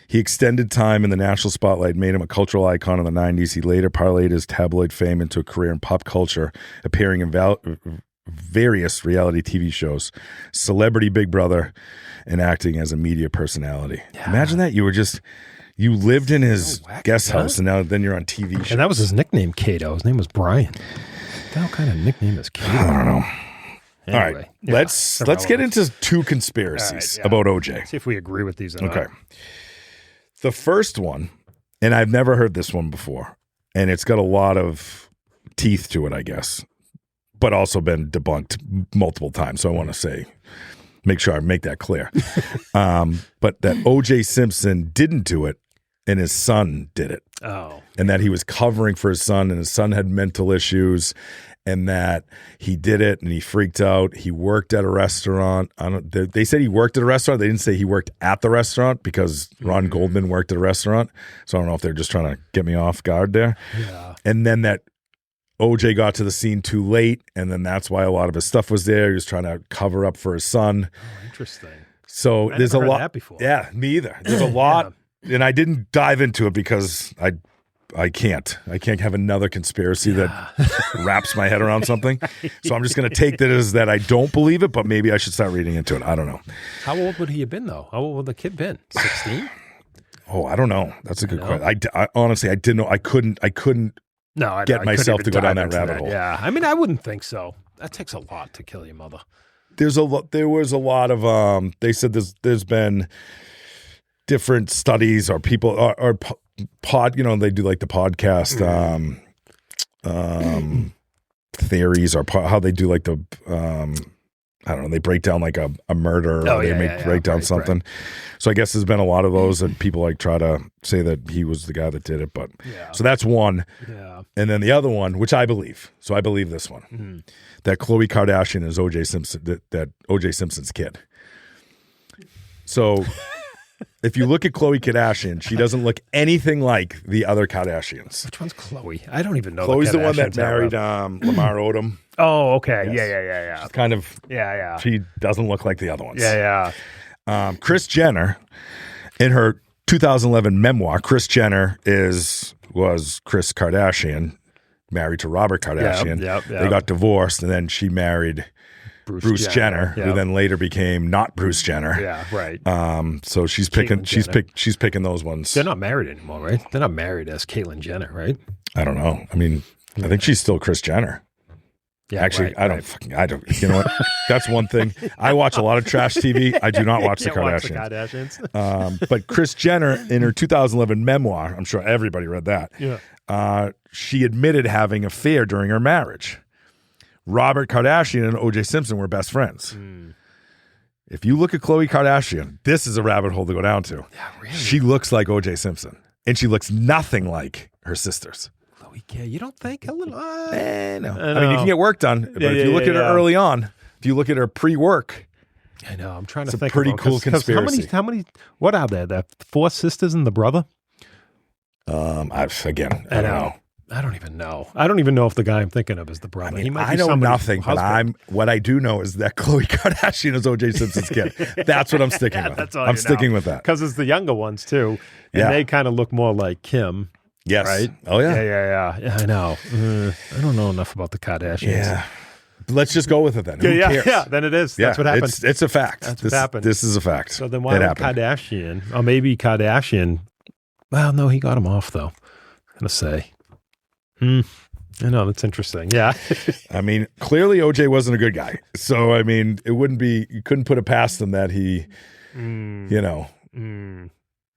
He extended time in the national spotlight, made him a cultural icon in the 90s. He later parlayed his tabloid fame into a career in pop culture, appearing in various reality TV shows, Celebrity Big Brother, and acting as a media personality. Yeah. Imagine that. You lived in his guest house, and then you're on TV shows. And that was his nickname, Kato. His name was Brian. What kind of nickname is Kato? I don't know. Anyway, all right, let's get into two conspiracies about OJ. See if we agree with these. Okay. The first one, and I've never heard this one before, and it's got a lot of teeth to it, I guess, but also been debunked multiple times. So I want to make sure I make that clear. But that O.J. Simpson didn't do it, and his son did it. Oh. And that he was covering for his son, and his son had mental issues, and that he did it, and he freaked out. He worked at a restaurant. They said he worked at a restaurant. They didn't say he worked at the restaurant because Ron Goldman worked at a restaurant. So I don't know if they're just trying to get me off guard there. Yeah. And then that OJ got to the scene too late, and then that's why a lot of his stuff was there. He was trying to cover up for his son. Oh, interesting. So there's a lot. That before. Yeah, me either. There's a lot, and I didn't dive into it because I can't have another conspiracy that wraps my head around something. So I'm just going to take that as that I don't believe it, but maybe I should start reading into it. I don't know. How old would he have been, though? How old would the kid been? 16? Oh, I don't know. That's a good question. I honestly, I didn't know. I couldn't get myself to go down that rabbit hole. Yeah. I mean, I wouldn't think so. That takes a lot to kill your mother. There was a lot of, they said there's been different studies or people or they do like the podcast theories or how they do like the I don't know, they break down like a murder or they break down something. Right. So I guess there's been a lot of those and people like try to say that he was the guy that did it. But so that's one. Yeah. And then the other one, which I believe. So I believe this one. That Khloe Kardashian is O.J. Simpson, that O.J. Simpson's kid. So if you look at Khloe Kardashian, she doesn't look anything like the other Kardashians. Which one's Khloe? I don't even know. Chloe's the one that married Lamar Odom. Oh, okay. Yes. Yeah. She's kind of. Yeah. She doesn't look like the other ones. Yeah. Kris Jenner, in her 2011 memoir, Kris Jenner was Kris Kardashian, married to Robert Kardashian. Yep. They got divorced, and then she married Bruce Jenner, who then later became not Bruce Jenner. Yeah, right. So she's picking those ones. They're not married anymore, right? They're not married as Caitlyn Jenner, right? I don't know. I mean, I think she's still Kris Jenner. Yeah, actually, I don't. You know what? That's one thing. I watch a lot of trash TV. I do not watch the Kardashians. But Kris Jenner, in her 2011 memoir, I'm sure everybody read that. Yeah. She admitted having an affair during her marriage. Robert Kardashian and O.J. Simpson were best friends. If you look at Khloe Kardashian, this is a rabbit hole to go down to. Yeah, really? She looks like O.J. Simpson, and she looks nothing like her sisters. You don't think a little? No. I mean, you can get work done, but if you look at her early on, if you look at her pre-work, I know. I'm trying to think. It's a pretty cool conspiracy. How many? What are there? The 4 sisters and the brother? I don't know. I don't even know. I don't even know if the guy I'm thinking of is the brother. I mean, I know nothing, but what I do know is that Khloe Kardashian is O.J. Simpson's kid. That's what I'm sticking with. That's all I'm sticking with that. Because it's the younger ones, too. And they kind of look more like Kim. Yes. Right? Oh, yeah. Yeah, I know. I don't know enough about the Kardashians. Yeah. Let's just go with it then. Who cares? Yeah, then it is. That's what happened. It's a fact. That's what happened. This is a fact. So then why would Kardashian, or maybe Kardashian, well, no, he got him off, though. I'm going to say. I know, that's interesting. Yeah. I mean, clearly OJ wasn't a good guy. So, I mean, you couldn't put it past him that he,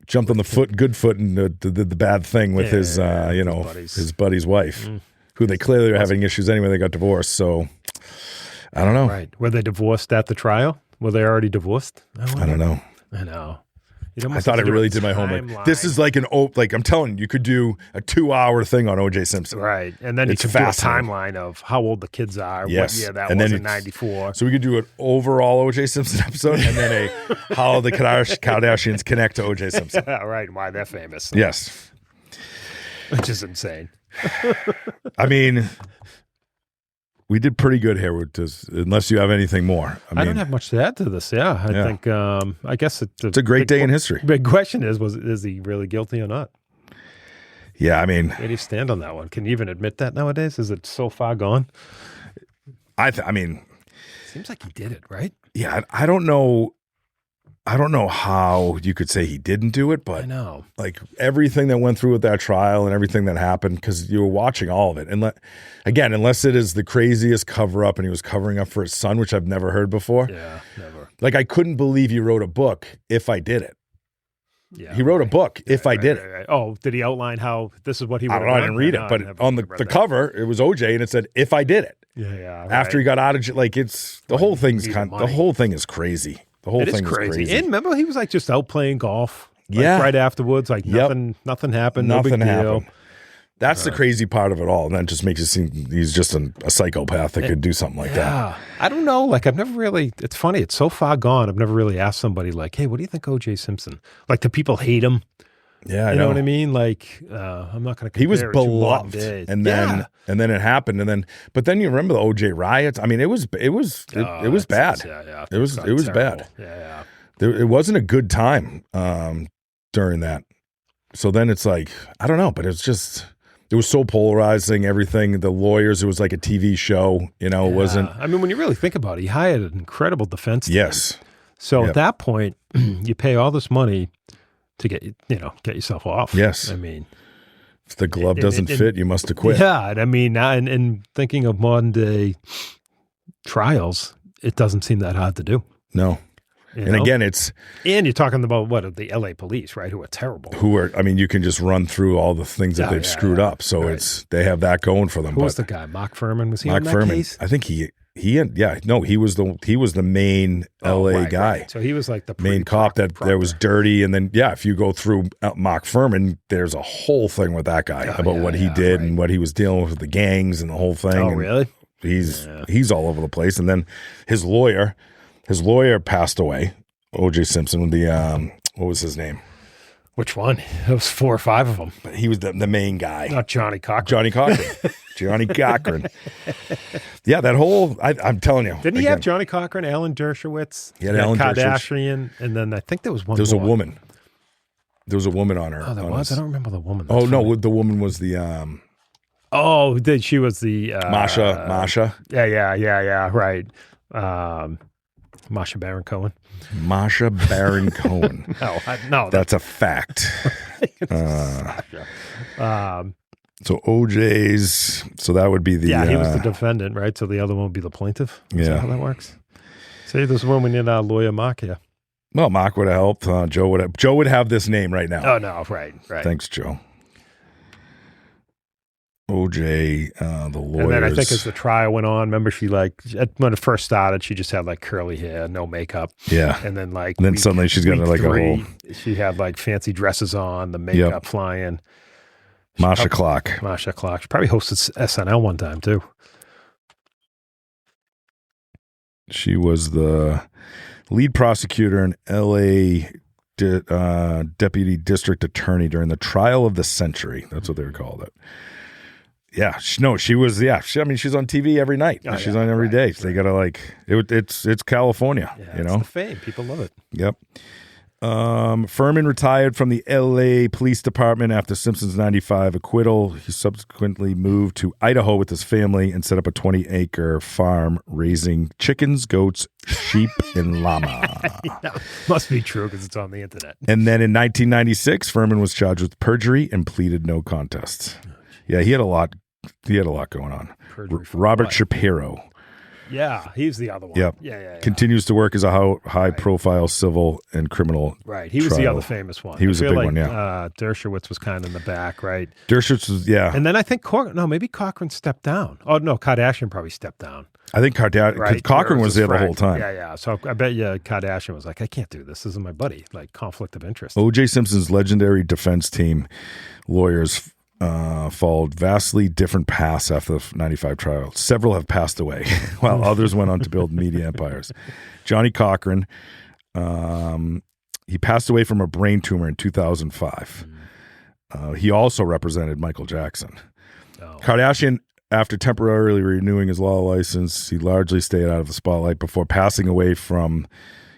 jumped on the good foot and did the bad thing with his buddy's wife, who they clearly were having issues anyway. They got divorced. So, I don't know. Right. Were they divorced at the trial? Were they already divorced? I don't know. I know. I thought I really did my homework. This is like I'm telling you, you could do a 2-hour thing on O.J. Simpson. Right. And then It's you could do a fascinating. timeline of how old the kids are, Yes. what year that And was then in 94. So we could do an overall O.J. Simpson episode and then a how the Kardashians connect to O.J. Simpson. Right. Why they're famous. Yes. Which is insane. I mean, we did pretty good here with this, unless you have anything more. I don't have much to add to this. Yeah. I think, I guess it's a great day in history. Big question is he really guilty or not? Yeah. I mean, where do you stand on that one? Can you even admit that nowadays? Is it so far gone? I mean, seems like he did it, right? Yeah. I don't know. I don't know how you could say he didn't do it, but I know, like everything that went through with that trial and everything that happened, because you were watching all of it. And again, unless it is the craziest cover up and he was covering up for his son, which I've never heard before. Yeah, never. Like I couldn't believe he wrote a book, If I Did It. Yeah, he wrote a book, If I Did It. Right. Oh, did he outline how this is what he would I don't know, I didn't read it, but on the cover, it was OJ and it said, If I Did It. Yeah. Right. After he got out of jail, like it's the whole thing's the whole thing is crazy. The whole thing is crazy. And remember, he was like just out playing golf. Like, yeah. Right afterwards, like nothing happened. No big deal. That's the crazy part of it all. And that just makes it seem he's just a psychopath that could do something like that. I don't know. Like I've never really, it's funny. It's so far gone. I've never really asked somebody like, hey, what do you think O.J. Simpson? Like the people hate him. Yeah, you know what I mean? Like, I'm not going to compare. He was it beloved, to and then it happened, but then you remember the OJ riots. I mean, it was bad. It was bad. Yeah. It wasn't a good time during that. So then it's like I don't know, but it was so polarizing. Everything, the lawyers, it was like a TV show. You know, it wasn't. I mean, when you really think about it, he hired an incredible defense team. Yes. So at that point, you pay all this money to get yourself off. Yes. I mean, if the glove doesn't fit, you must acquit. Yeah. And I mean, and thinking of modern day trials, it doesn't seem that hard to do. No. Again, and you're talking about the LA police, right? Who are terrible. You can just run through all the things that they've screwed up. So they have that going for them. Who was the guy? Mark Furman? Was he Mark on that Furman? Case? I think he was the main LA guy. Right. So he was like the main cop that was dirty. And then, if you go through Mark Furman, there's a whole thing with that guy about what he did and what he was dealing with the gangs and the whole thing. Oh, and really? He's all over the place. And then his lawyer passed away, O.J. Simpson, with the, what was his name? Which one? It was 4 or 5 of them. But he was the main guy. Not Johnny Cochran. Johnny Cochran. Yeah, that whole, I'm telling you. Didn't he have Johnny Cochran, Alan Dershowitz? He had Alan Kardashian, and then I think there was one There was more. a woman. There was a woman on her. Oh, there was? I don't remember the woman. That's no, the woman was the... she was the... Masha. Yeah, right. Masha Baron Cohen. Masha Baron Cohen. No. That's a fact. So OJ's, so that would be the... Yeah, he was the defendant, right? So the other one would be the plaintiff? Is that how that works? See, this is when we need our lawyer Mark here. Well, Mark would have helped. Joe would have this name right now. Oh, no, right. Thanks, Joe. OJ, the lawyers. And then I think as the trial went on, remember when it first started, she just had like curly hair, no makeup. Yeah. And then suddenly she's got like a whole... She had like fancy dresses on, the makeup flying. Masha Clark. She probably hosted SNL one time too. She was the lead prosecutor and L.A. Deputy District Attorney during the trial of the century. That's what they would call it. Yeah, she was. Yeah, she's on TV every night. She's on every day. So they gotta it's California. Yeah, it's the fame. People love it. Yep. Furman retired from the L.A. Police Department after Simpson's 95 acquittal. He subsequently moved to Idaho with his family and set up a 20-acre farm raising chickens, goats, sheep, and llama. Must be true because it's on the internet. And then in 1996, Furman was charged with perjury and pleaded no contest. Yeah, he had a lot going on. Robert Shapiro Yeah, he's the other one. Yep. Yeah. Continues to work as a high-profile civil and criminal. Right. He was the other famous one. He was a big like, one, yeah. Dershowitz was kind of in the back, right? Dershowitz was, yeah. And then I think maybe Cochran stepped down. Oh, no, Kardashian probably stepped down. I think Cochran was there the whole time. Yeah. So I bet you Kardashian was like, I can't do this. This is my buddy. Like, conflict of interest. O.J. Simpson's legendary defense team lawyers followed vastly different paths after the 95 trial. Several have passed away, while others went on to build media empires. Johnny Cochran, he passed away from a brain tumor in 2005. He also represented Michael Jackson. Kardashian, after temporarily renewing his law license, he largely stayed out of the spotlight before passing away from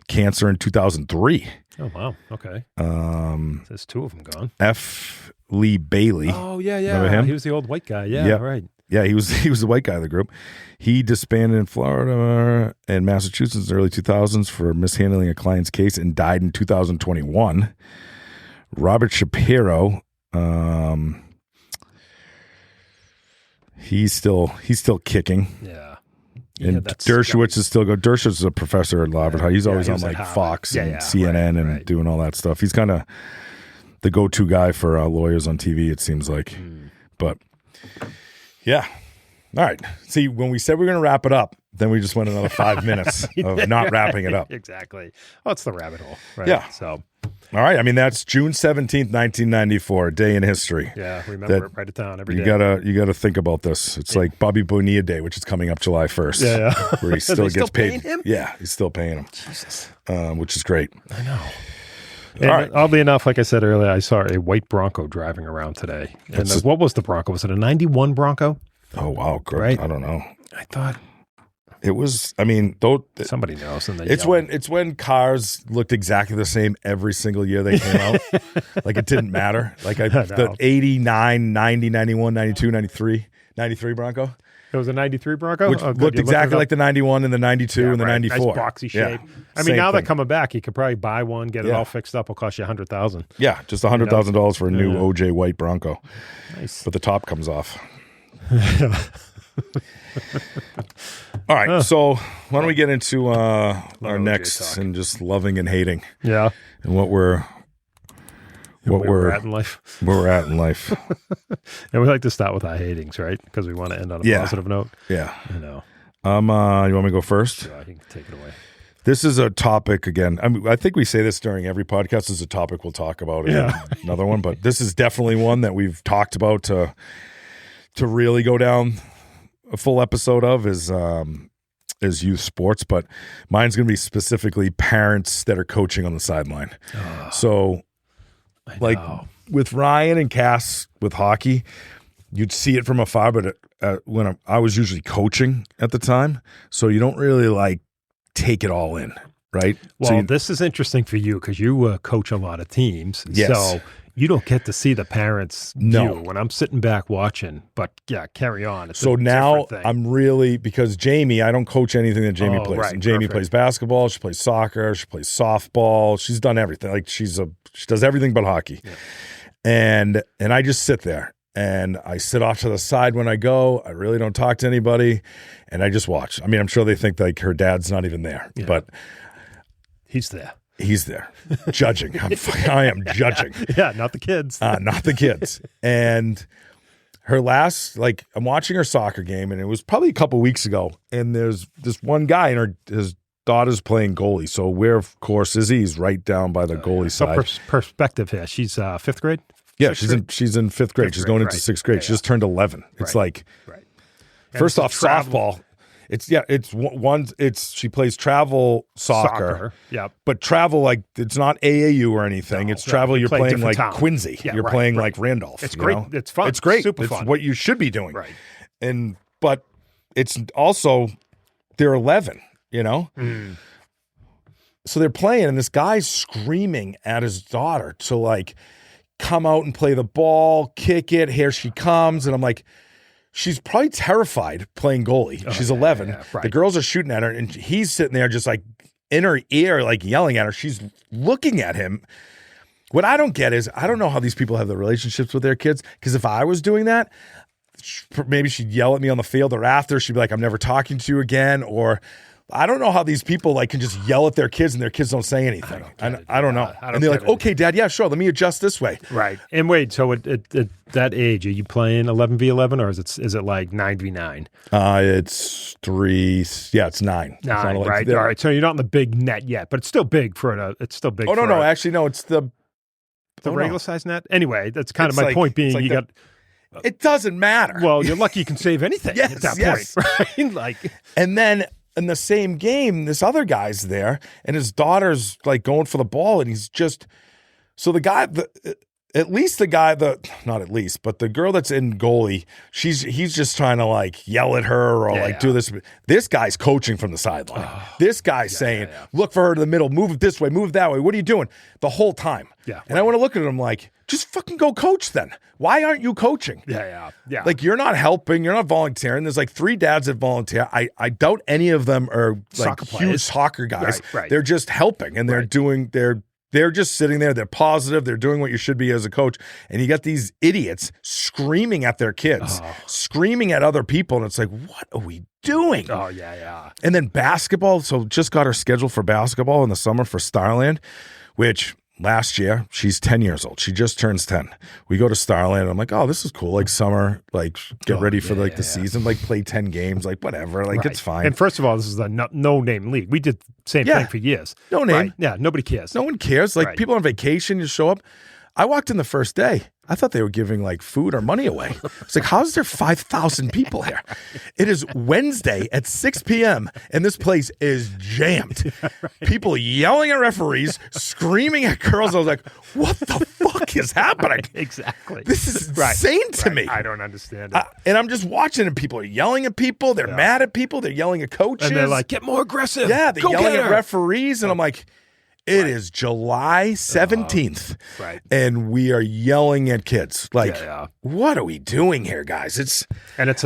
cancer in 2003. Oh, wow. Okay. There's two of them gone. F. Lee Bailey. Oh, yeah. Remember him? He was the old white guy. Yeah, right. Yeah, he was the white guy of the group. He disbanded in Florida and Massachusetts in the early 2000s for mishandling a client's case and died in 2021. Robert Shapiro, he's still kicking. Yeah. And Dershowitz is still going. Dershowitz is a professor at Harvard. He's always on like Fox and CNN and doing all that stuff. He's kind of the go-to guy for lawyers on TV, it seems like. But yeah. All right. See, when we said we were going to wrap it up, then we just went another 5 minutes of not wrapping it up. Exactly. Oh, it's the rabbit hole, right? Yeah. So, all right. I mean, that's June 17th, 1994, a day in history. Yeah, remember it, write it down every day. You gotta think about this. It's like Bobby Bonilla Day, which is coming up July 1st. Yeah. Where he still gets paid. Him? Yeah, he's still paying him. Jesus. Which is great. I know. All And right. oddly enough, like I said earlier, I saw a white Bronco driving around today. And what was the Bronco? Was it a 91 Bronco? Oh, wow. Good. Right? I don't know. I thought it was, I mean, though. Somebody knows. And it's when cars looked exactly the same every single year they came out. Like it didn't matter. Like the 89, 90, 91, 92, 93 Bronco. It was a 93 Bronco? Which looked exactly like the 91 and the 92 and the 94. Nice boxy shape. Yeah. I mean, now they're coming back. You could probably buy one, get it all fixed up. It'll cost you $100,000. Yeah, just $100,000 for a new OJ white Bronco. Nice. But the top comes off. All right, so why don't we get into our next and just loving and hating. Yeah. And what we're at in life. Where we're at in life. And we like to start with our hatings, right? Because we want to end on a positive note. Yeah. I know. You want me to go first? Yeah, you can take it away. This is a topic, again, I think we say this during every podcast. This is a topic we'll talk about in another one, but this is definitely one that we've talked about to really go down a full episode of is youth sports, but mine's going to be specifically parents that are coaching on the sideline. So, like with Ryan and Cass with hockey, you'd see it from afar, but when I was usually coaching at the time, so you don't really like take it all in, right? Well, this is interesting for you because you coach a lot of teams. Yes. So you don't get to see the parents' view when I'm sitting back watching. But yeah, carry on. So now I'm really, because Jamie, I don't coach anything that Jamie plays. Right, and Jamie plays basketball, she plays soccer, she plays softball. She's done everything. Like she does everything but hockey. Yeah. And I just sit there. And I sit off to the side when I go. I really don't talk to anybody, and I just watch. I mean, I'm sure they think like her dad's not even there, but he's there. He's there, judging. I am judging. Yeah, not the kids. Not the kids. And her last, I'm watching her soccer game, and it was probably a couple weeks ago. And there's this one guy, and his daughter's playing goalie. So where, of course, is he? He's right down by the goalie side. So perspective here. She's fifth grade. Yeah, she's in fifth grade. She's going into sixth grade. She just turned 11. It's first off, softball. She plays travel soccer. Yeah. But travel, it's not AAU or anything. It's travel. You're playing like Quincy. Yeah, you're playing like Randolph. It's great. It's fun. It's great. Super fun. It's what you should be doing. Right. But it's also, they're 11, So they're playing, and this guy's screaming at his daughter to come out and play the ball, kick it, here she comes. And I'm like, she's probably terrified playing goalie. She's 11. Yeah, right. The girls are shooting at her, and he's sitting there just in her ear, yelling at her. She's looking at him. What I don't get is, I don't know how these people have the relationships with their kids, because if I was doing that, maybe she'd yell at me on the field, or after she'd be like, I'm never talking to you again. Or I don't know how these people like can just yell at their kids and their kids don't say anything. I don't know. And they're like, okay, Dad, yeah, sure. Let me adjust this way. Right. And wait, so at that age, are you playing 11v11 or is it like 9v9? It's 3. Yeah, it's 9. 9, right. All right. So you're not in the big net yet, but it's still big it's still big. Oh, no. Actually, no, it's the regular size net. Anyway, that's kind of my point being like got. It doesn't matter. Well, you're lucky you can save anything at that point. Right? And then in the same game, this other guy's there, and his daughter's like going for the ball, and he's just so the guy, not at least, but the girl that's in goalie, he's just trying to like yell at her or do this. This guy's coaching from the sideline. This guy's saying, look for her to the middle, move it this way, move it that way. What are you doing? The whole time. Yeah. And I want to look at him like, just fucking go coach then. Why aren't you coaching? Yeah. Like you're not helping, you're not volunteering. There's like 3 dads that volunteer. I doubt any of them are like huge soccer guys. Right. They're just helping and they're just sitting there. They're positive. They're doing what you should be as a coach. And you got these idiots screaming at their kids, screaming at other people. And it's like, what are we doing? Oh, yeah. And then basketball. So just got her scheduled for basketball in the summer for Starland, which last year, she's 10 years old. She just turns 10. We go to Starland. I'm like, oh, this is cool. Like summer, like get ready for the season, like play 10 games, like whatever. Like it's fine. And first of all, this is a no-name league. We did the same thing for years. No name. Right. Yeah, nobody cares. No one cares. Like people on vacation, you show up. I walked in the first day. I thought they were giving like food or money away. It's like, how's there 5,000 people here? It is Wednesday at 6 p.m. and this place is jammed. People yelling at referees, screaming at girls. I was like, what the fuck is happening? Exactly. This is insane to me. I don't understand it. And I'm just watching and people are yelling at people. They're mad at people. They're yelling at coaches. And they're like, get more aggressive. Yeah, they're yelling at referees. And I'm like, it is July 17th, and we are yelling at kids. Like, what are we doing here, guys? It's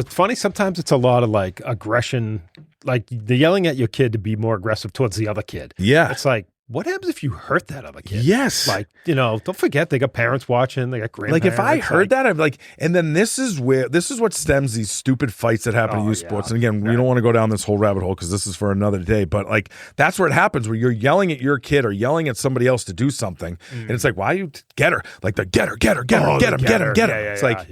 funny. Sometimes it's a lot of like aggression, like they're yelling at your kid to be more aggressive towards the other kid. Yeah, it's like, what happens if you hurt that other kid? Yes, like don't forget they got parents watching, they got grandparents. Like if I heard that, I'd be like, and then this is what stems these stupid fights that happen to youth sports. And again, we don't want to go down this whole rabbit hole because this is for another day. But like that's where it happens, where you're yelling at your kid or yelling at somebody else to do something, and it's like, why you get her? Like the get her, get him. It's like,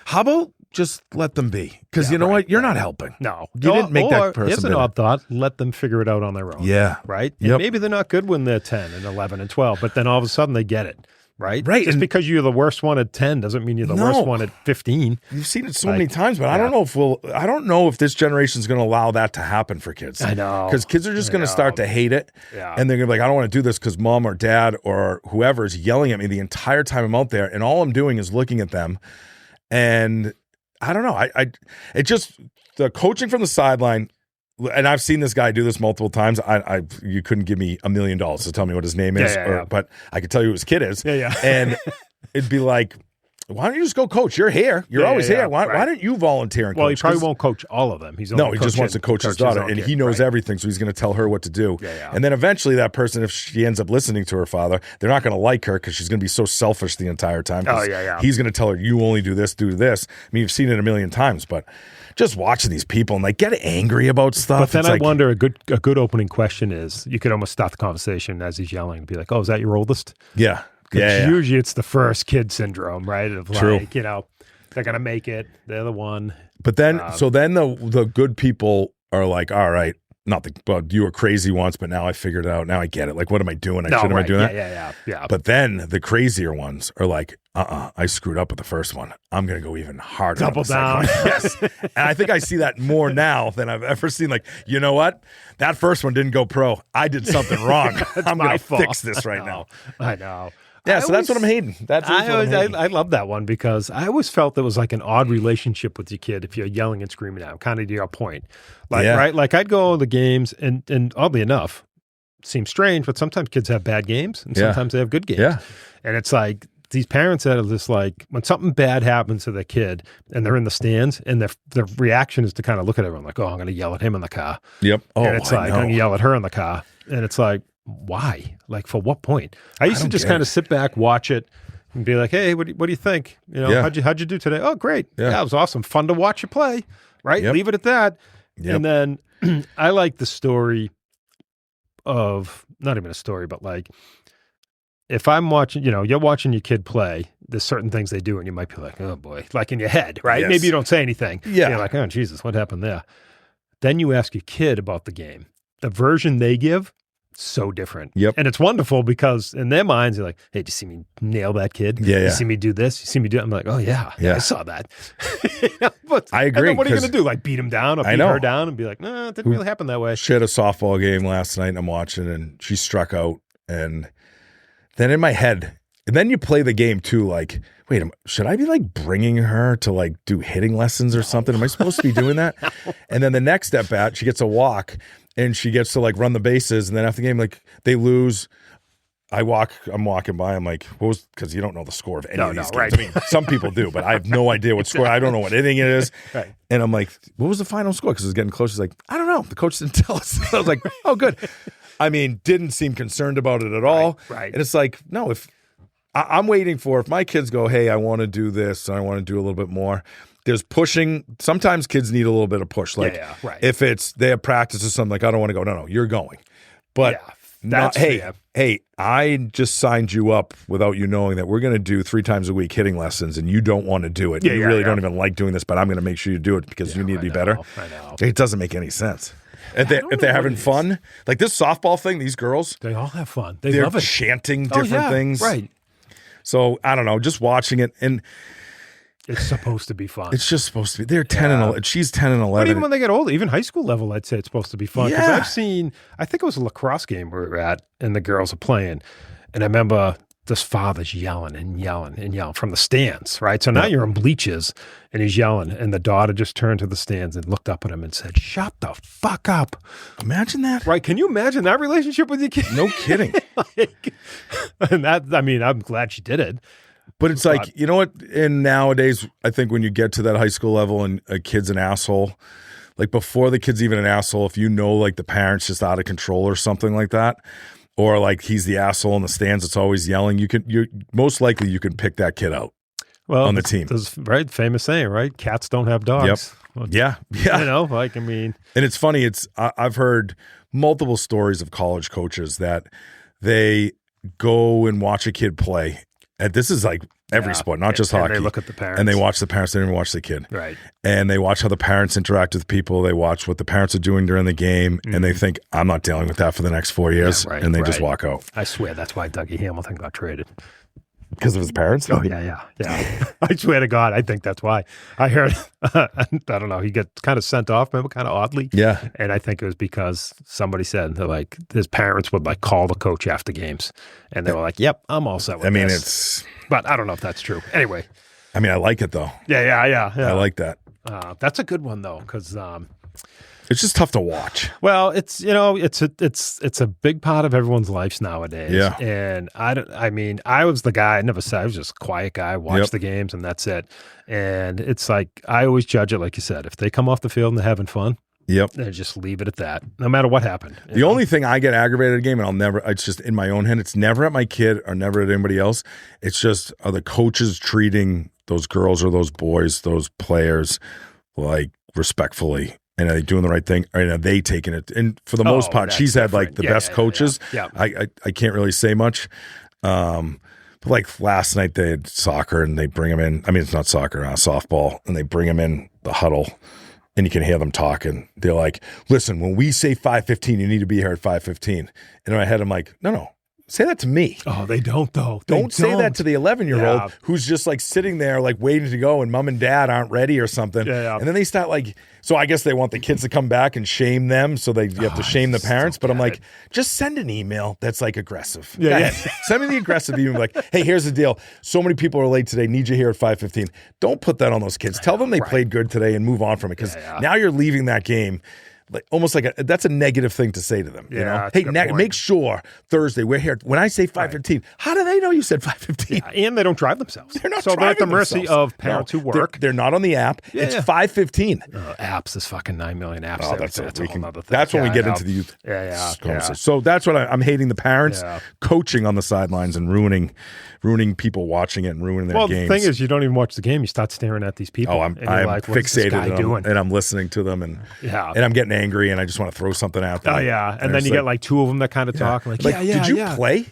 how about just let them be? Because you know what? You're not helping. No. You didn't make that person Here's an odd thought. Let them figure it out on their own. Yeah. Right? And maybe they're not good when they're 10 and 11 and 12, but then all of a sudden they get it. Right? Just because you're the worst one at 10 doesn't mean you're the worst one at 15. You've seen it so many times, but I don't know if this generation is going to allow that to happen for kids. I know. Because kids are just going to start to hate it. Yeah. And they're going to be like, I don't want to do this because mom or dad or whoever is yelling at me the entire time I'm out there. And all I'm doing is looking at them. And I don't know. The coaching from the sideline, and I've seen this guy do this multiple times. You couldn't give me $1 million to tell me what his name is, but I could tell you who his kid is. Yeah. And it'd be like, why don't you just go coach? You're here. You're always here. Why don't you volunteer and coach? Well, he probably won't coach all of them. He just wants to coach his daughter, and he knows everything, so he's going to tell her what to do. Yeah. And then eventually that person, if she ends up listening to her father, they're not going to like her because she's going to be so selfish the entire time. He's going to tell her, you only do this, do this. I mean, you've seen it a million times, but just watching these people and like get angry about stuff. But then I wonder, a good opening question is, you could almost start the conversation as he's yelling and be like, oh, is that your oldest? Yeah. Usually it's the first kid syndrome, right? Of True. Like, they're going to make it. They're the one. But then, the good people are like, all right, you were crazy once, but now I figured it out. Now I get it. Like, what am I doing? Am I doing that? Yeah. But then the crazier ones are like, I screwed up with the first one. I'm going to go even harder. Double down. Yes. And I think I see that more now than I've ever seen. Like, you know what? That first one didn't go pro. I did something wrong. I'm going to fix this right now. I know. Yeah, that's what I'm hating. I love that one because I always felt there was like an odd relationship with your kid if you're yelling and screaming at him, kind of to your point. Right? Like I'd go to the games and oddly enough, seems strange, but sometimes kids have bad games and sometimes they have good games. Yeah. And it's like these parents that are just like, when something bad happens to their kid and they're in the stands and their reaction is to kind of look at everyone like, oh, I'm going to yell at him in the car. Yep. Oh, and it's like, I'm going to yell at her in the car. And it's like, why? Like, for what point? I used to just kind of sit back, watch it, and be like, hey, what do you think? You know, Yeah. how'd you do today? Oh, great. Yeah. It was awesome. Fun to watch you play, right? Yep. Leave it at that. Yep. And then I like the story of, not even a story, but like, if I'm watching, you know, you're watching your kid play, there's certain things they do and you might be like, oh boy, like in your head, right? Yes. Maybe you don't say anything. Yeah. You're like, oh, Jesus, what happened there? Then you ask your kid about the game. The version they give, so different. Yep. And it's wonderful because in their minds, they're like, hey, did you see me nail that kid? Yeah, You yeah. see me do this? You see me do it? I'm like, oh, yeah, I saw that. But, I agree, And then what are you 'cause going to do? Like beat him down or I beat know. her down and be like, no, it didn't really happen that way. She had a softball game last night and I'm watching and she struck out. And then in my head, and then you play the game too, like, wait, should I be like bringing her to like do hitting lessons or something? Am I supposed to be doing that? And then the next at bat, she gets a walk and she gets to like run the bases. And then after the game, like they lose. I'm walking by. I'm like, what was, because you don't know the score of any of these games. right. I mean, some people do, but I have no idea what score. I don't know what inning it is. Right. And I'm like, what was the final score? Because it was getting close. She's like, I don't know. The coach didn't tell us. I was like, oh, good. I mean, didn't seem concerned about it at all. Right. And it's like, no, if I'm waiting for, if my kids go, hey, I want to do this and I want to do a little bit more. There's pushing. Sometimes kids need a little bit of push. Like right. if it's, they have practice or something, like, I don't want to go. No, you're going. But that's fair. Hey, I just signed you up without you knowing that we're going to do 3 times a week hitting lessons and you don't want to do it. You really don't even like doing this, but I'm going to make sure you do it because you need to be better. I know. It doesn't make any sense. If they're having fun, like this softball thing, these girls, They all have fun. they're love it. chanting different things. Right. So I don't know, just watching it, and It's supposed to be fun. it's just supposed to be. They're 10 and 11. She's 10 and But 11. even when they get older, even high school level, I'd say it's supposed to be fun. Because Yeah. I've seen, I think it was a lacrosse game we were at, and the girls are playing. And I remember this father's yelling and yelling and yelling from the stands, right? So now you're in bleachers, and he's yelling. And the daughter just turned to the stands and looked up at him and said, shut the fuck up. Imagine that. Right? Can you imagine that relationship with your kid? No kidding. And that, I mean, I'm glad she did it. But it's like, you know what? And nowadays, I think when you get to that high school level and a kid's an asshole, like before the kid's even an asshole, if you know like the parent's just out of control or something like that, or like he's the asshole in the stands that's always yelling, you're most likely you can pick that kid out on the team. There's, right? Famous saying, right? Cats don't have dogs. Well, Yeah. You know, like, I mean. And it's funny. I've heard multiple stories of college coaches that they go and watch a kid play. And this is like every sport, not just hockey. And they look at the parents. And they watch the parents. They don't even watch the kid. Right. And they watch how the parents interact with people. They watch what the parents are doing during the game. And they think, I'm not dealing with that for the next 4 years. Yeah, right, and they just walk out. I swear that's why Dougie Hamilton got traded. Because of his parents? Oh, yeah. I swear to God, I think that's why. I heard, I don't know, he gets kind of sent off, remember, kind of oddly. Yeah. And I think it was because somebody said that, like, his parents would, like, call the coach after games. And they were like, yep, I'm all set with this. But I don't know if that's true. Anyway. I mean, I like it, though. Yeah. I like that. That's a good one, though, because It's just tough to watch. well, it's, you know, it's a big part of everyone's lives nowadays. Yeah. And I mean, I was the guy, I never said, I was just a quiet guy, watch the games and that's it. And it's like, I always judge it, like you said, if they come off the field and they're having fun, Yep. then just leave it at that, no matter what happened. The only thing I get aggravated at a game, and it's just in my own head, it's never at my kid or never at anybody else. It's just, are the coaches treating those girls or those boys, those players, like respectfully? And are they doing the right thing? Or are they taking it? And for the most part, she's had like the best coaches. Yeah. I can't really say much. But like last night they had soccer and they bring them in. I mean, it's not soccer, softball. And they bring them in the huddle and you can hear them talking. They're like, listen, when we say 5:15, you need to be here at 5:15. And in my head, I'm like, no. Say that to me. Oh, they don't though. Don't say that to the 11-year-old Yeah. who's just like sitting there like waiting to go and mom and dad aren't ready or something. Yeah. And then they start like, so I guess they want the kids to come back and shame them. So you have to shame the parents. But I'm like, just send an email that's like aggressive. Yeah. Send me the aggressive email like, hey, here's the deal. So many people are late today. Need you here at 5:15. Don't put that on those kids. Tell them they played good today and move on from it. Because now you're leaving that game like almost like that's a negative thing to say to them. Yeah, you know? that's a Hey, good point. make sure Thursday we're here. When I say 5:15, how do they know you said 5:15? Yeah, and they don't drive themselves. They're not so they're at the driving mercy themselves. of parents No, who work. They're not on the app. Yeah, it's yeah. 5:15. Apps, there's fucking 9 million apps. Oh, there. that's a whole nother thing. That's when we Yeah, get I into know. the youth. Yeah. conversation. So that's what I'm hating the parents Yeah. coaching on the sidelines and ruining people watching it and ruining their Well, games. the thing is, you don't even watch the game. You start staring at these people. Oh, I'm and you're like, what's this fixated guy doing? and I'm listening to them and Yeah. and I'm getting angry and I just want to throw something out there. Oh, yeah. And then you get like two of them that kind of talk. Like, yeah, did you play?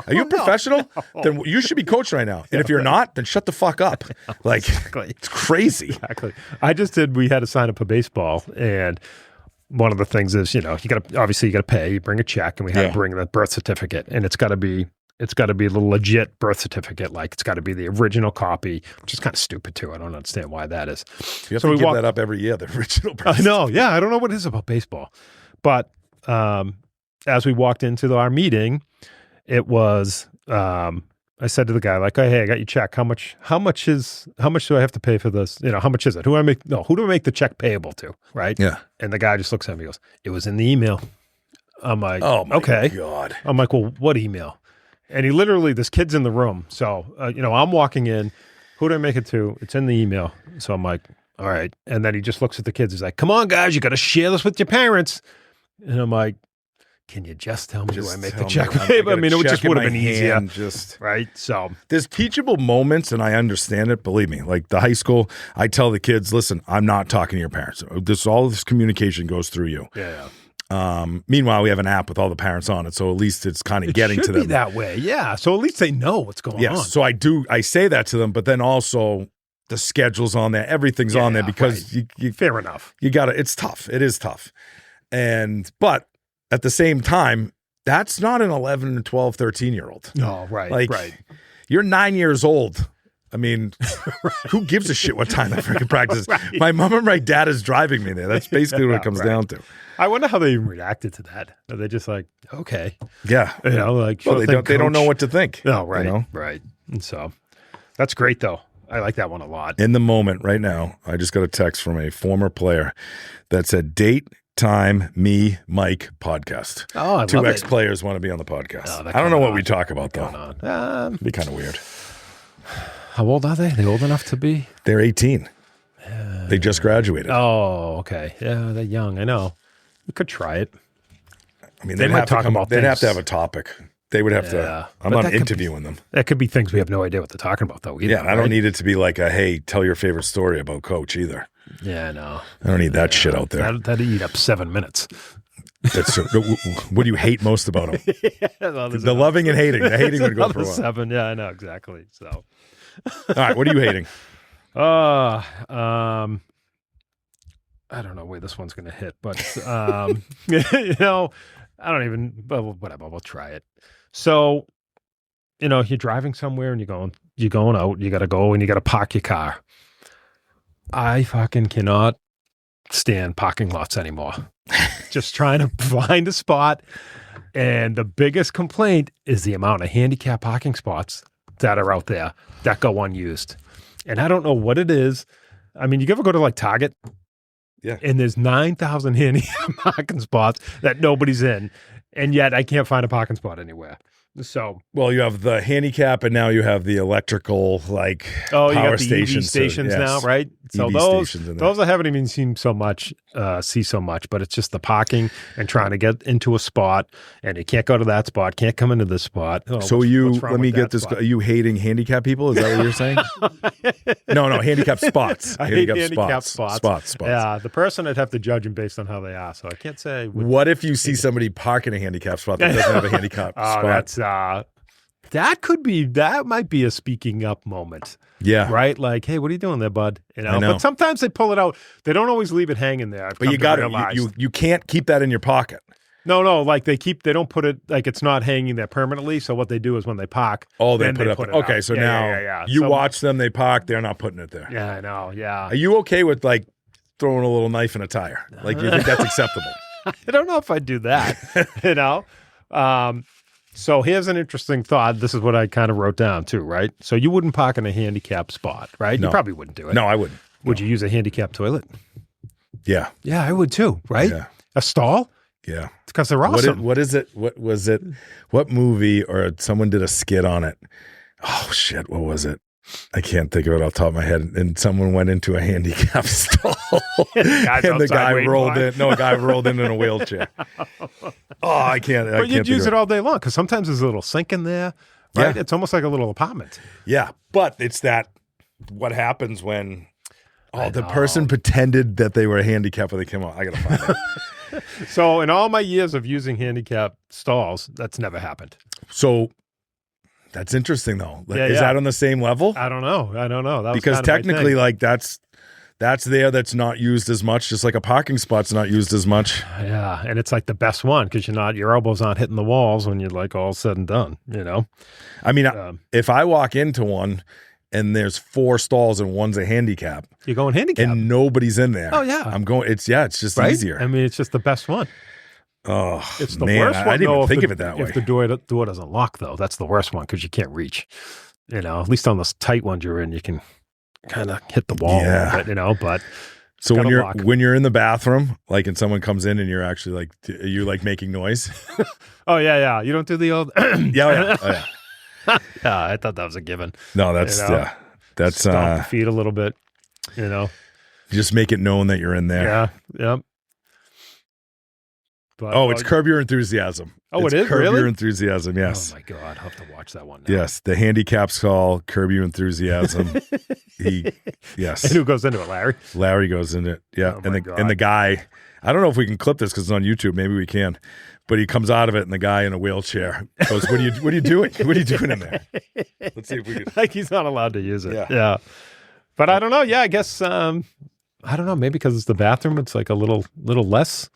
Are you a professional? Then you should be coaching right now. And if you're not, then shut the fuck up. Like, it's crazy. Exactly. We had to sign up for baseball, and one of the things is, you got to pay, you bring a check, and we had to bring the birth certificate, and it's got to be the legit birth certificate. Like, it's got to be the original copy, which is kind of stupid too. I don't understand why that is. You have to give that up every year, the original birth I know. Yeah. I don't know what it is about baseball, but as we walked into our meeting, it was, I said to the guy, like, hey, I got your check. How much do I have to pay for this? How much is it? Who do I make the check payable to? Right. Yeah. And the guy just looks at me and goes, it was in the email. I'm like, oh my okay. God. I'm like, well, what email? And he literally, this kid's in the room. So, I'm walking in, who do I make it to? It's in the email. So I'm like, all right. And then he just looks at the kids. He's like, come on guys, you got to share this with your parents. And I'm like, can you just tell me who I make the check payable? I mean, it just would have been easier. Right. So there's teachable moments, and I understand it. Believe me, like the high school, I tell the kids, listen, I'm not talking to your parents. All this communication goes through you. Yeah. Meanwhile, we have an app with all the parents on it, so at least it's kind of getting to them. It should be that way. Yeah. So at least they know what's going on. So I say that to them, but then also the schedule's on there. Everything's on there because you fair enough. You got to, it's tough. It is tough. But at the same time, that's not an 11, 12, 13-year-old. No, right. Like, right. You're 9 years old. I mean, who gives a shit what time that freaking practice? Right. My mom and my dad is driving me there. That's basically what it comes down to. I wonder how they even reacted to that. Are they just like, okay. Yeah. Like, well, they don't know what to think. No, right. Right. And so that's great, though. I like that one a lot. In the moment right now, I just got a text from a former player that said, date, time, me, Mike podcast. Oh, I love it. 2 ex-players want to be on the podcast. I don't know what we talk about, though. It'd be kind of weird. How old are they? They old enough to be? They're 18. They just graduated. Oh, okay. Yeah, they're young. I know. We could try it. I mean, they might talk about they'd have to have a topic. They would have to. I'm not interviewing them. That could be things we have no idea what they're talking about, though. Either, yeah, I don't need it to be like a, hey, tell your favorite story about Coach either. Yeah, I know. I don't need that shit out there. That'd eat up 7 minutes. What do you hate most about him? The loving and hating. The hating would go for a while. 7. Yeah, I know, exactly. So, all right, what are you hating? I don't know where this one's going to hit, but I don't even. But whatever, we'll try it. So, you're driving somewhere and you're going out. You got to go and you got to park your car. I fucking cannot stand parking lots anymore. Just trying to find a spot. And the biggest complaint is the amount of handicap parking spots that are out there that go unused. And I don't know what it is. I mean, you ever go to like Target? Yeah. And there's 9,000 handicap parking spots that nobody's in. And yet I can't find a parking spot anywhere. So, well, you have the handicap, and now you have the electrical, like power you got the stations. EV stations now, right? So EV those I haven't even seen so much, but it's just the parking and trying to get into a spot, and you can't go to that spot, can't come into this spot. Oh, so let me get this. Spot? Are you hating handicap people? Is that what you're saying? No, handicap spots. I hate handicap spots. Spots. Yeah, the person I'd have to judge them based on how they are. So I can't say. What if you see somebody park in a handicap spot that doesn't have a handicap spot? That might be a speaking up moment. Yeah. Right? Like, hey, what are you doing there, bud? I know. But sometimes they pull it out. They don't always leave it hanging there. But you got to you can't keep that in your pocket. No, like they don't put it, like it's not hanging there permanently. So what they do is when they park, they put it up. Okay, out. So now you watch them, they park, they're not putting it there. Yeah, I know. Yeah. Are you okay with like throwing a little knife in a tire? Like you think that's acceptable? I don't know if I'd do that, So here's an interesting thought. This is what I kind of wrote down too, right? So you wouldn't park in a handicap spot, right? No. You probably wouldn't do it. No, I wouldn't. Would you use a handicap toilet? Yeah. Yeah, I would too, right? Yeah. A stall? Yeah. Because they're awesome. What is it? What was it? What movie or someone did a skit on it? Oh, shit. What was it? I can't think of it off the top of my head. And someone went into a handicap stall and the guy rolled in. No, a guy rolled in a wheelchair. Oh, I can't. But you'd use it all day long because sometimes there's a little sink in there, right? Yeah. It's almost like a little apartment. Yeah. But it's what happens when the person pretended that they were handicapped when they came out. I got to find it. So in all my years of using handicap stalls, that's never happened. So that's interesting, though. Is yeah. that on the same level? I don't know. That because was kind technically, of my thing. like that's not used as much. Just like a parking spot's not used as much. Yeah, and it's like the best one because your elbows aren't hitting the walls when you're like all said and done. I mean, if I walk into one and there's 4 stalls and one's a handicap, you're going handicap, and nobody's in there. Oh yeah, I'm going. It's just right? easier. I mean, it's just the best one. Oh, it's the man, worst one. I didn't even think of it that way. If the door doesn't lock, though, that's the worst one because you can't reach. At least on those tight ones you're in, you can kind of hit the wall a little bit, But so when you're in the bathroom, like, and someone comes in and you're actually like, are you like making noise? Oh yeah. You don't do the old. Yeah. Yeah, I thought that was a given. No, that's stomp the feet a little bit. Just make it known that you're in there. Yeah. Yep. But, it's Curb Your Enthusiasm. Oh, it's it is? Curb Really? Your Enthusiasm, yes. Oh, my God. I'll have to watch that one now. Yes, the handicap's called Curb Your Enthusiasm. Yes. And who goes into it, Larry? Larry goes into it, yeah. Oh, and the guy, I don't know if we can clip this because it's on YouTube. Maybe we can. But he comes out of it, and the guy in a wheelchair goes, what are you doing? What are you doing in there? Let's see if we can. Like he's not allowed to use it. Yeah. But I don't know. Yeah, I guess, I don't know. Maybe because it's the bathroom, it's like a little less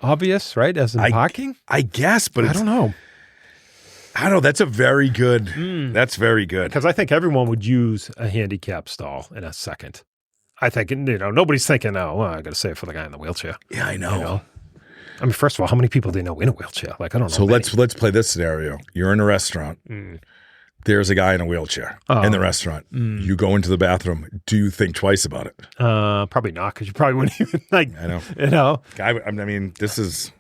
obvious, right? As in parking? I guess, but I don't know. I don't know. That's a very good. That's very good. Because I think everyone would use a handicap stall in a second. I think, nobody's thinking, I got to save for the guy in the wheelchair. Yeah, I know. I mean, first of all, how many people do you know in a wheelchair? Like, I don't know. So let's play this scenario. You're in a restaurant. There's a guy in a wheelchair in the restaurant. You go into the bathroom. Do you think twice about it? Probably not, because you probably wouldn't even I know. I mean,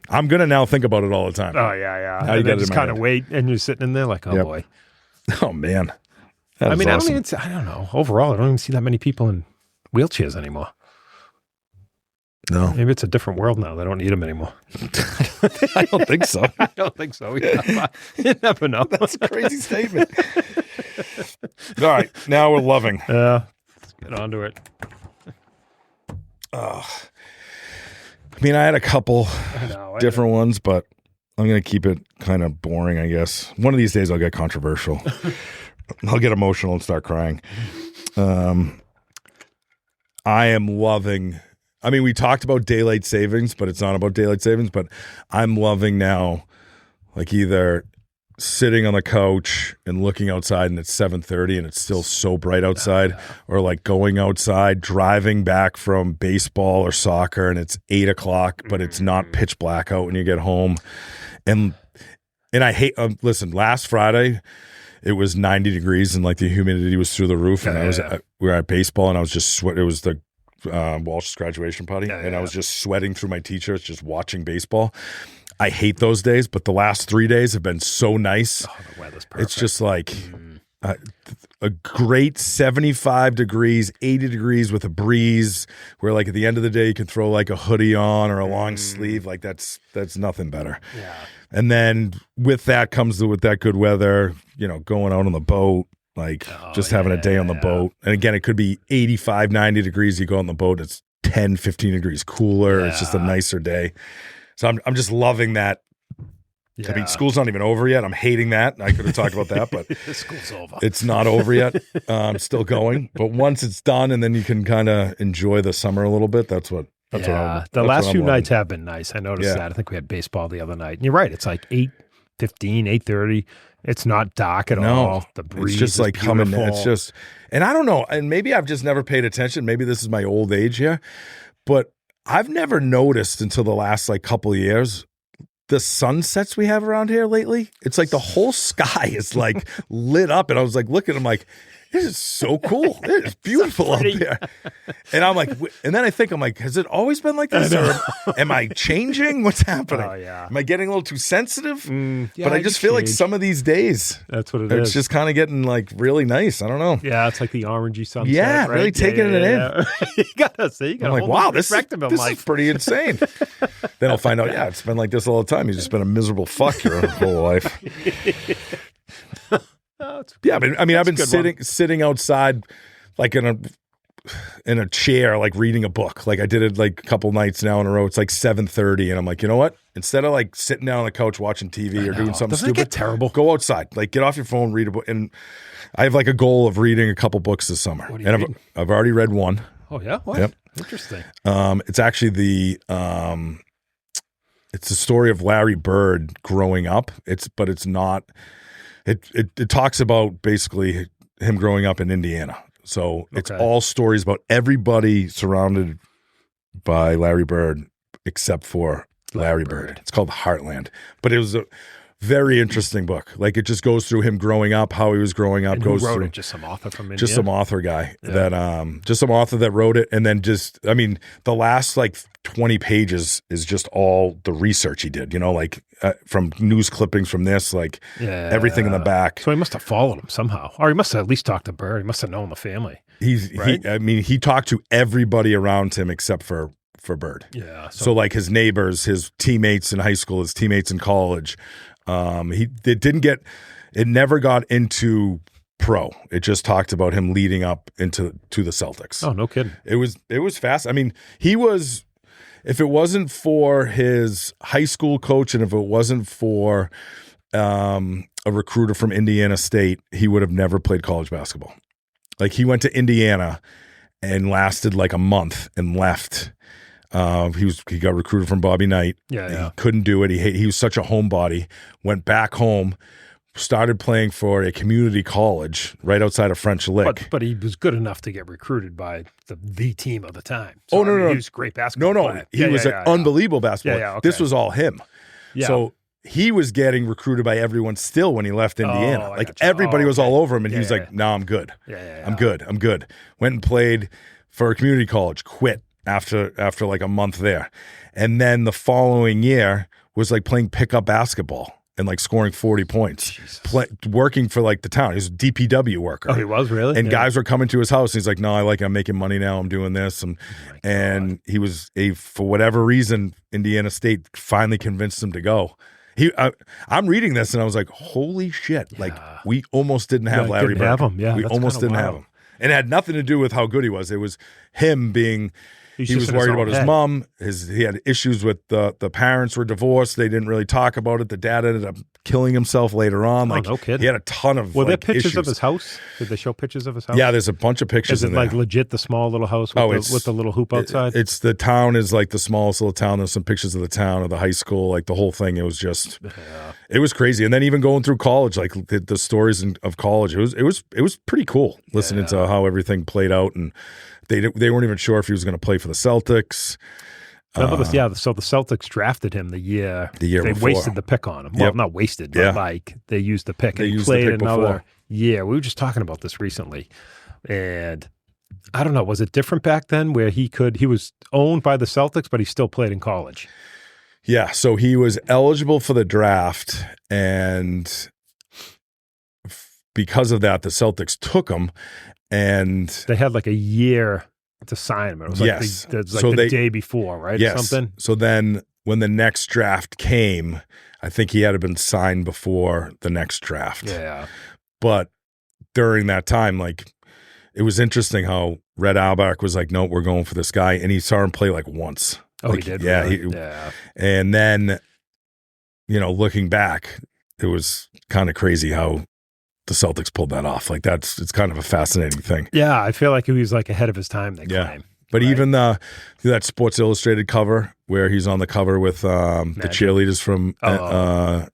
I'm going to now think about it all the time. Oh, yeah. How you got it just kind of wait, and you're sitting in there like, oh, boy. Oh, man. I mean, awesome. I don't know. Overall, I don't even see that many people in wheelchairs anymore. No. Maybe it's a different world now. They don't need them anymore. I don't think so. I don't think so. Yeah. You never know. That's a crazy statement. All right. Now we're loving. Yeah. Let's get on to it. I mean, I had a couple different ones, but I'm going to keep it kind of boring, I guess. One of these days I'll get controversial. I'll get emotional and start crying. I am loving... I mean, we talked about daylight savings, but it's not about daylight savings. But I'm loving now, like, either sitting on the couch and looking outside and it's 7:30 and it's still so bright outside, or like going outside, driving back from baseball or soccer and it's 8 o'clock, but it's not pitch black out when you get home. And I hate, listen, last Friday, it was 90 degrees and like the humidity was through the roof. And we were at baseball and I was just it was the Walsh's graduation party, and I was just sweating through my t-shirts just watching baseball. I hate those days, but the last 3 days have been so nice. Oh, the weather's perfect. It's just like a great 75 degrees, 80 degrees with a breeze where like at the end of the day you can throw like a hoodie on or a long sleeve. Like that's nothing better. Yeah. And then with that comes with that good weather, going out on the boat. Like having a day on the boat. And again, it could be 85, 90 degrees. You go on the boat, it's 10, 15 degrees cooler. Yeah. It's just a nicer day. So I'm just loving that. Yeah. I mean, school's not even over yet. I'm hating that. I could have talked about that, but school's over. It's not over yet. I'm still going. But once it's done and then you can kind of enjoy the summer a little bit, that's what the last few nights have been nice. I noticed that. I think we had baseball the other night. And you're right. It's like 8:15, 8:30. It's not dark at all. The breeze it's just like beautiful. Coming. It's just, and I don't know. And maybe I've just never paid attention. Maybe this is my old age here, but I've never noticed until the last like couple of years the sunsets we have around here lately. It's like the whole sky is like lit up, and I was like looking. I'm like, this is so cool. It is beautiful out there. And I'm like, and then I'm like, has it always been like this? Or am I changing? What's happening? Oh, yeah. Am I getting a little too sensitive? Yeah, but I just feel like some of these days, that's what it it's is. just kind of getting like really nice. I don't know. Yeah, it's like the orangey sunset. Yeah, right? really taking it in. You gotta see. I'm like, wow, this is pretty insane. Then I'll find out, yeah, it's been like this all the time. You've just been a miserable fuck your whole life. Yeah, but I mean, I've been sitting outside, like in a chair, like reading a book. Like I did it like a couple nights now in a row. It's like 7:30, and I'm like, you know what? Instead of like sitting down on the couch watching TV or doing something Doesn't stupid, it get terrible? Go outside. Like get off your phone, read a book. And I have like a goal of reading a couple books this summer. What are you reading? I've already read one. Oh yeah, what? Yep. Interesting. It's actually it's the story of Larry Bird growing up. But it's not. It talks about basically him growing up in Indiana. So it's all stories about everybody surrounded by Larry Bird except for Larry Bird. It's called Heartland. But it was a very interesting book. Like it just goes through him growing up, how he was growing up. And goes who wrote through it? Just some author from Indiana? Just some author guy just some author that wrote it. And then the last like 20 pages is just all the research he did, like from news clippings from this, like everything in the back. So he must have followed him somehow. Or he must have at least talked to Bird. He must have known the family. He talked to everybody around him except for Bird. Yeah. So like his neighbors, his teammates in high school, his teammates in college. It never got into pro. It just talked about him leading up to the Celtics. Oh, no kidding. It was fast. I mean, if it wasn't for his high school coach and if it wasn't for a recruiter from Indiana State, he would have never played college basketball. Like he went to Indiana and lasted like a month and left. He got recruited from Bobby Knight. Yeah. He couldn't do it. He was such a homebody. Went back home, started playing for a community college right outside of French Lick. But he was good enough to get recruited by the team of the time. So, no. He was a great basketball player. He was an unbelievable basketball player. Okay. This was all him. Yeah. So he was getting recruited by everyone still when he left Indiana. Everybody was all over him, and he was like, "No, I'm good. I'm good." Went and played for a community college. Quit after like a month there, and then the following year was like playing pickup basketball and like scoring 40 points, working for like the town. He was a DPW worker. Oh, he was really? And guys were coming to his house. And he's like, no, I'm making money now. I'm doing this. And he was for whatever reason, Indiana State finally convinced him to go. I'm reading this and I was like, holy shit. Yeah. Like we almost didn't have Larry Bird. We almost didn't have him. And it had nothing to do with how good he was. It was him being... He was worried about his mom. He had issues with the parents were divorced. They didn't really talk about it. The dad ended up killing himself later on. Oh, no kidding. He had a ton of Were there pictures issues. of his house? Did they show pictures of his house? Yeah, there's a bunch of pictures. Is it in there. like legit the small little house with the little hoop outside? It's the town is like the smallest little town. There's some pictures of the town, of the high school, like the whole thing. It was just, it was crazy. And then even going through college, like the stories of college, it was pretty cool listening to how everything played out. And they weren't even sure if he was going to play for the Celtics. So the Celtics drafted him the year they before. Wasted the pick on him. Well, not wasted, but like they used the pick. He played another year. We were just talking about this recently, and I don't know. Was it different back then where he was owned by the Celtics, but he still played in college? Yeah, so he was eligible for the draft, and because of that, the Celtics took him. And they had like a year to sign him. It was like the day before, right? Yes. Or something. So then when the next draft came, I think he had been signed before the next draft. Yeah. But during that time, like it was interesting how Red Auerbach was like, no, we're going for this guy. And he saw him play like once. Oh, like, he did? Yeah. Really? And then, looking back, it was kind of crazy how the Celtics pulled that off. Like it's kind of a fascinating thing. Yeah, I feel like he was like ahead of his time. They claim. But even that Sports Illustrated cover where he's on the cover with the cheerleaders from,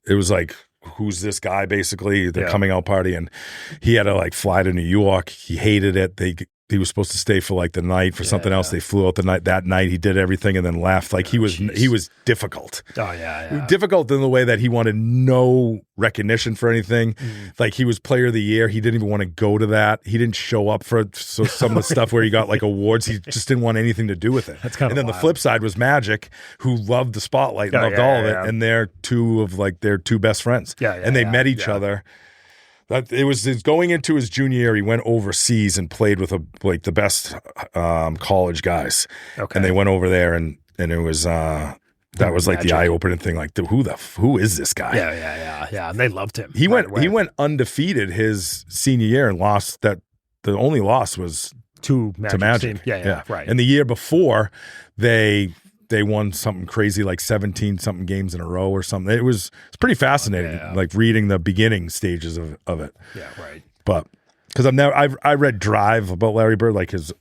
it was like, who's this guy? Basically, the coming out party, and he had to like fly to New York. He hated it. he was supposed to stay for like the night for something else. They flew out that night. He did everything and then left. Like he was difficult. Oh yeah. Difficult in the way that he wanted no recognition for anything. Like he was player of the year. He didn't even want to go to that. He didn't show up for some of the stuff where he got like awards. He just didn't want anything to do with it. That's kind of and then the flip side was Magic, who loved the spotlight and loved all of it. And they're two of like their two best friends. And they met each other. That it was going into his junior year. He went overseas and played with the best college guys. And they went over there, and it was that was like the eye opening thing. Like, who is this guy? Yeah. And they loved him. He went undefeated his senior year and lost that. The only loss was to Magic. Yeah, right. And the year before, they won something crazy like 17 something games in a row or something. It's pretty fascinating, like reading the beginning stages of it. Yeah, right. But because I read Drive about Larry Bird, like his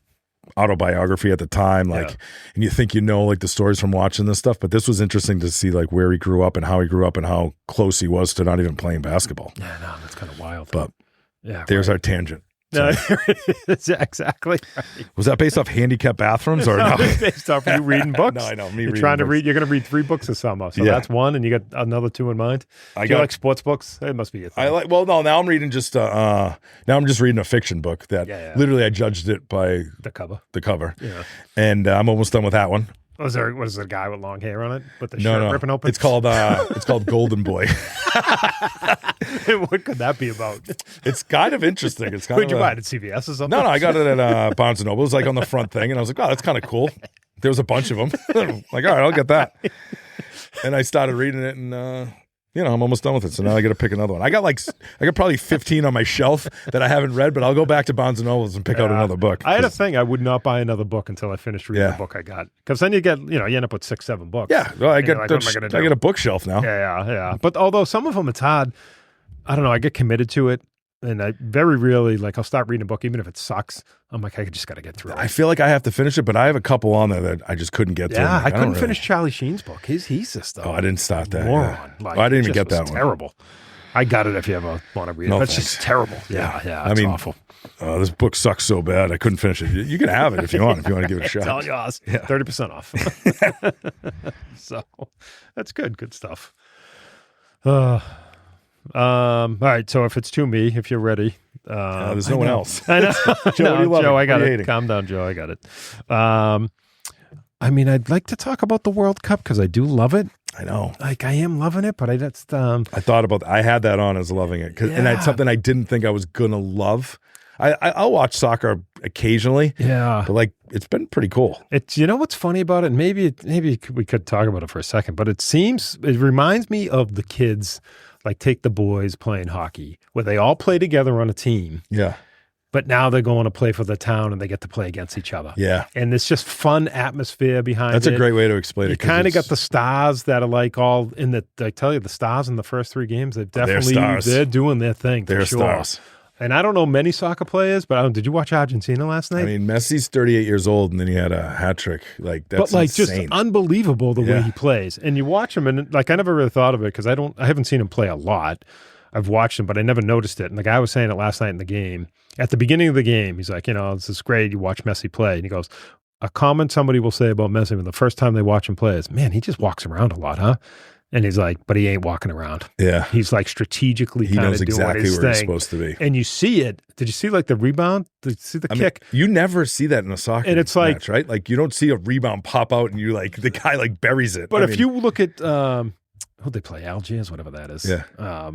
autobiography at the time, like, and you think like the stories from watching this stuff, but this was interesting to see like where he grew up and how he grew up and how close he was to not even playing basketball. Yeah, no, that's kind of wild. But there's our tangent. No, exactly. Right. Was that based off handicapped bathrooms or no? Based off you reading books? No, I know. You're trying to read. You're going to read 3 books this summer, so that's one, and you got another 2 in mind. Do you like sports books? It must be your thing. Now I'm reading just now I'm just reading a fiction book that literally I judged it by the cover. Yeah, and I'm almost done with that one. Was there a guy with long hair on it with the shirt ripping open? It's called Golden Boy. What could that be about? It's kind of interesting. It's kind Where'd you buy it at CVS or something? No, I got it at Barnes & Noble. It was like on the front thing, and I was like, "Oh, that's kind of cool." There was a bunch of them. Like, all right, I'll get that. And I started reading it, and I'm almost done with it. So now I got to pick another one. I got probably 15 on my shelf that I haven't read, but I'll go back to Barnes & Nobles and pick out another book. I had a thing. I would not buy another book until I finished reading the book I got. Because then you end up with 6, 7 books. Yeah. Well, I get a bookshelf now. Yeah. But although some of them it's hard, I don't know, I get committed to it. And I very rarely, I'll start reading a book, even if it sucks. I'm like, I just got to get through it. I feel like I have to finish it, but I have a couple on there that I just couldn't get through. Yeah, I couldn't finish Charlie Sheen's book. He's just I didn't start that. Moron. Yeah. I didn't even get that one. Terrible. I got it if you ever want to read it. That's just terrible. Yeah. It's awful. This book sucks so bad. I couldn't finish it. You can have it if you want to give it a shot. It's all yours. 30% off. So that's good. Good stuff. All right. So if it's to me, if you're ready, there's no one else. I know. Joe, I got it. Calm down, Joe. I got it. I'd like to talk about the World Cup because I do love it. I know. I am loving it, but I thought about. I had that on as loving it, and it's something I didn't think I was gonna love. I'll watch soccer occasionally. Yeah, but it's been pretty cool. It's what's funny about it. Maybe we could talk about it for a second, but it reminds me of the kids. Like take the boys playing hockey, where they all play together on a team. Yeah. But now they're going to play for the town and they get to play against each other. Yeah. And it's just fun atmosphere behind That's a great way to explain it. You kind of got the stars that are like all in the, I tell you, the stars in the first 3 games, they're doing their thing. They're stars. And I don't know many soccer players, but did you watch Argentina last night? Messi's 38 years old, and then he had a hat trick. That's insane. Just unbelievable the way he plays. And you watch him, and I never really thought of it because I haven't seen him play a lot. I've watched him, but I never noticed it. And the guy was saying it last night in the game. At the beginning of the game, he's like, this is great. You watch Messi play, and he goes, a comment somebody will say about Messi when the first time they watch him play is, man, he just walks around a lot, huh? And he's like, but he ain't walking around. Yeah. He's strategically kind of doing his thing. He knows exactly where he's supposed to be. And you see it. Did you see the rebound? Did you see the kick? You never see that in a soccer match, right? You don't see a rebound pop out and the guy buries it. But if you look at, who'd they play? Algiers, whatever that is. Yeah.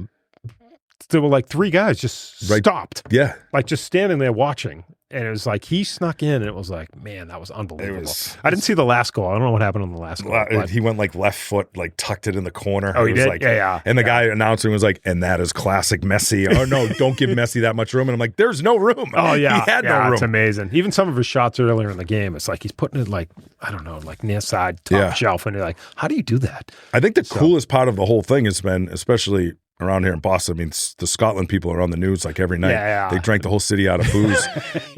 There were 3 guys just stopped. Yeah. Just standing there watching. And it was he snuck in, and it was man, that was unbelievable. I didn't see the last goal. I don't know what happened on the last goal. He went left foot, tucked it in the corner. Oh, he did? Yeah. And the guy announcing was and that is classic Messi. Oh, no, don't give Messi that much room. And I'm like, there's no room. Oh, yeah. He had no room. It's amazing. Even some of his shots earlier in the game, it's he's putting it I don't know, near side, top shelf. And you're like, how do you do that? I think the coolest part of the whole thing has been, especially around here in Boston, the Scotland people are on the news every night. Yeah. They drank the whole city out of booze.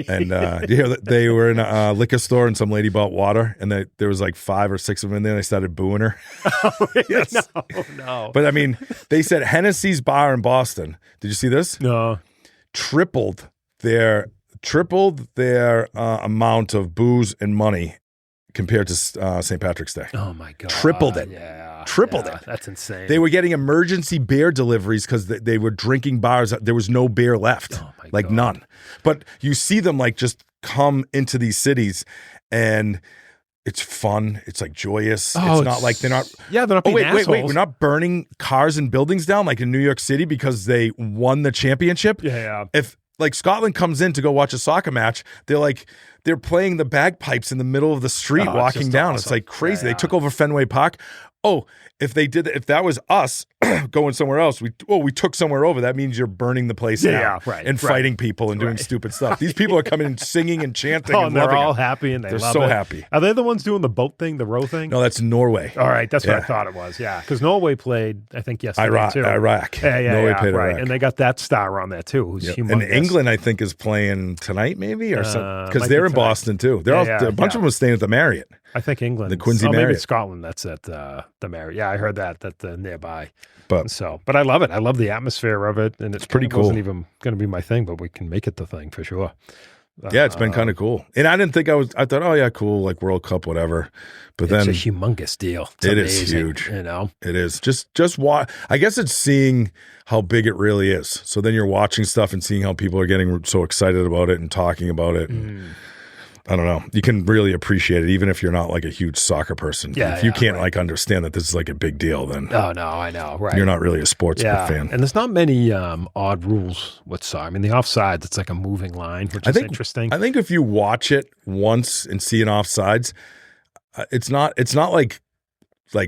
And they were in a liquor store and some lady bought water, and there was 5 or 6 of them in there, and they started booing her. Oh, really? Yes. No. But they said Hennessy's bar in Boston, did you see this? No. Tripled their tripled their amount of booze and money compared to St. Patrick's Day. Oh my God. Tripled it. Tripled it. That's insane. They were getting emergency beer deliveries because they were drinking bars. There was no beer left. Oh my God. None. But you see them like just come into these cities and it's fun. It's like joyous. Oh, it's not like they're not. Yeah, they're not being assholes. Wait. We're not burning cars and buildings down like in New York City because they won the championship. Yeah. If like Scotland comes in to go watch a soccer match, they're playing the bagpipes in the middle of the street walking down. Awesome. It's like crazy. Yeah. They took over Fenway Park. Oh, if that was us going somewhere else, we took somewhere over. That means you're burning the place down and fighting people and doing stupid stuff. These people are coming and singing and chanting. And they're all happy and they're so happy. Are they the ones doing the boat thing, the row thing? No, that's Norway. All right, that's what I thought it was. Yeah, because Norway played, I think, yesterday too. Iraq. Norway played Iraq, and they got that star on there too, who's humongous. And England, I think, is playing tonight, maybe or something, because they're in Boston too. They're a bunch of them are staying at the Marriott. I think England, the Quincy Marriott. Maybe Scotland. That's at the Marriott. Yeah, I heard that nearby. But I love it. I love the atmosphere of it, and it's pretty cool. Wasn't even going to be my thing, but we can make it the thing for sure. Yeah, it's been kind of cool. And I didn't think I thought, oh yeah, cool, like World Cup, whatever. But then it's a humongous deal. It's amazing, is huge. You know, it is just why. I guess it's seeing how big it really is. So then you're watching stuff and seeing how people are getting so excited about it and talking about it. And, I don't know. You can really appreciate it, even if you're not like a huge soccer person. Yeah, if you can't like understand that this is like a big deal, then no, I know, right? You're not really a sports fan. And there's not many odd rules with soccer. I mean, the offsides, it's like a moving line, which is interesting. I think if you watch it once and see an offsides, it's not like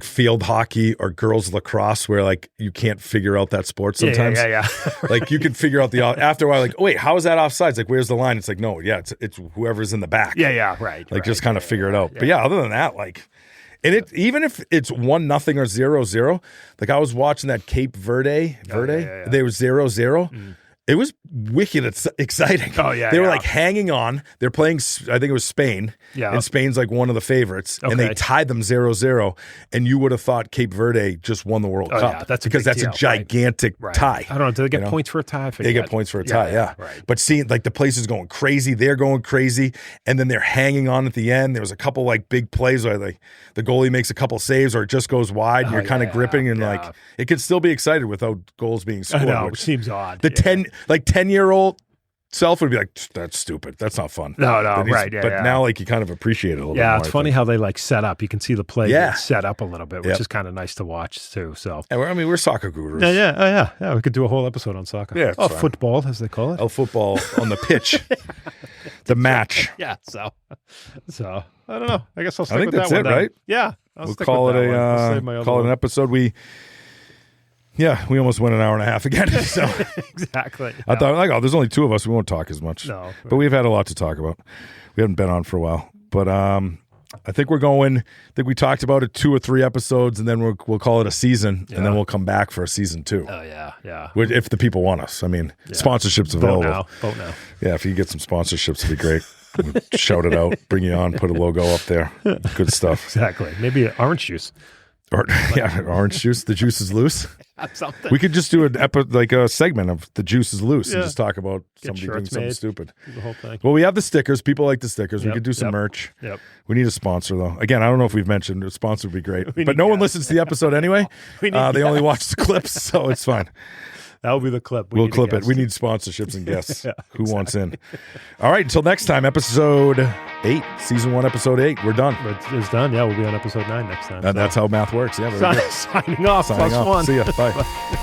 field hockey or girls lacrosse where like you can't figure out that sport sometimes. Yeah. Like you can figure out after a while, like, oh wait, how is that offsides? Like, where's the line? It's like, no, it's whoever's in the back. Yeah, right. Like just kind of figure it out. But yeah, other than that, like, and it even if it's 1-0 or 0-0, like I was watching that Cape Verde, they were 0-0. It was wicked exciting. Oh, yeah. They were like hanging on. They're playing, I think it was Spain. Yeah. And Spain's like one of the favorites. Okay. And they tied them 0-0. And you would have thought Cape Verde just won the World Cup. Yeah, that's a gigantic tie. I don't know. Do they get points for a tie? They get points for a tie, yeah. Right. But seeing like the place is going crazy. They're going crazy. And then they're hanging on at the end. There was a couple like big plays where the goalie makes a couple saves or it just goes wide. And you're kind of gripping and like it could still be excited without goals being scored. I know, which seems odd. The 10-year-old self would be like, that's stupid. That's not fun. No, right. Yeah, but now like you kind of appreciate it a little bit more. Yeah, it's funny how they like set up. You can see the play set up a little bit, which is kind of nice to watch too. So we're soccer gurus. Yeah. We could do a whole episode on soccer. Yeah, football as they call it. Oh, football on the pitch. The match. Yeah. So I don't know. I guess I'll stick with that's that one. It, right? Yeah. We'll call it an episode. We almost went an hour and a half again. So exactly. I thought, there's only two of us. We won't talk as much. No. But we've had a lot to talk about. We haven't been on for a while. But I think we talked about it 2 or 3 episodes, and then we'll call it a season, and then we'll come back for a season 2. Oh, yeah. If the people want us. I mean, sponsorships available. Vote now. Yeah, if you get some sponsorships, it'd be great. We'll shout it out, bring you on, put a logo up there. Good stuff. Exactly. Maybe orange juice. Orange juice. The juice is loose. Something. We could just do a segment of the juice is loose and just talk about somebody doing something stupid. The whole thing. Well, we have the stickers. People like the stickers. We could do some merch. Yep. We need a sponsor though. Again, I don't know if we've mentioned a sponsor would be great, but no one listens to the episode anyway. They only watch the clips, so it's fine. That will be the clip. We'll clip it. We need sponsorships and guests. Who wants in? All right. Until next time, episode 8, season 1, episode 8. We're done. It's done. Yeah, we'll be on episode 9 next time. That's how math works. Yeah. Signing off. +1. See ya. Bye.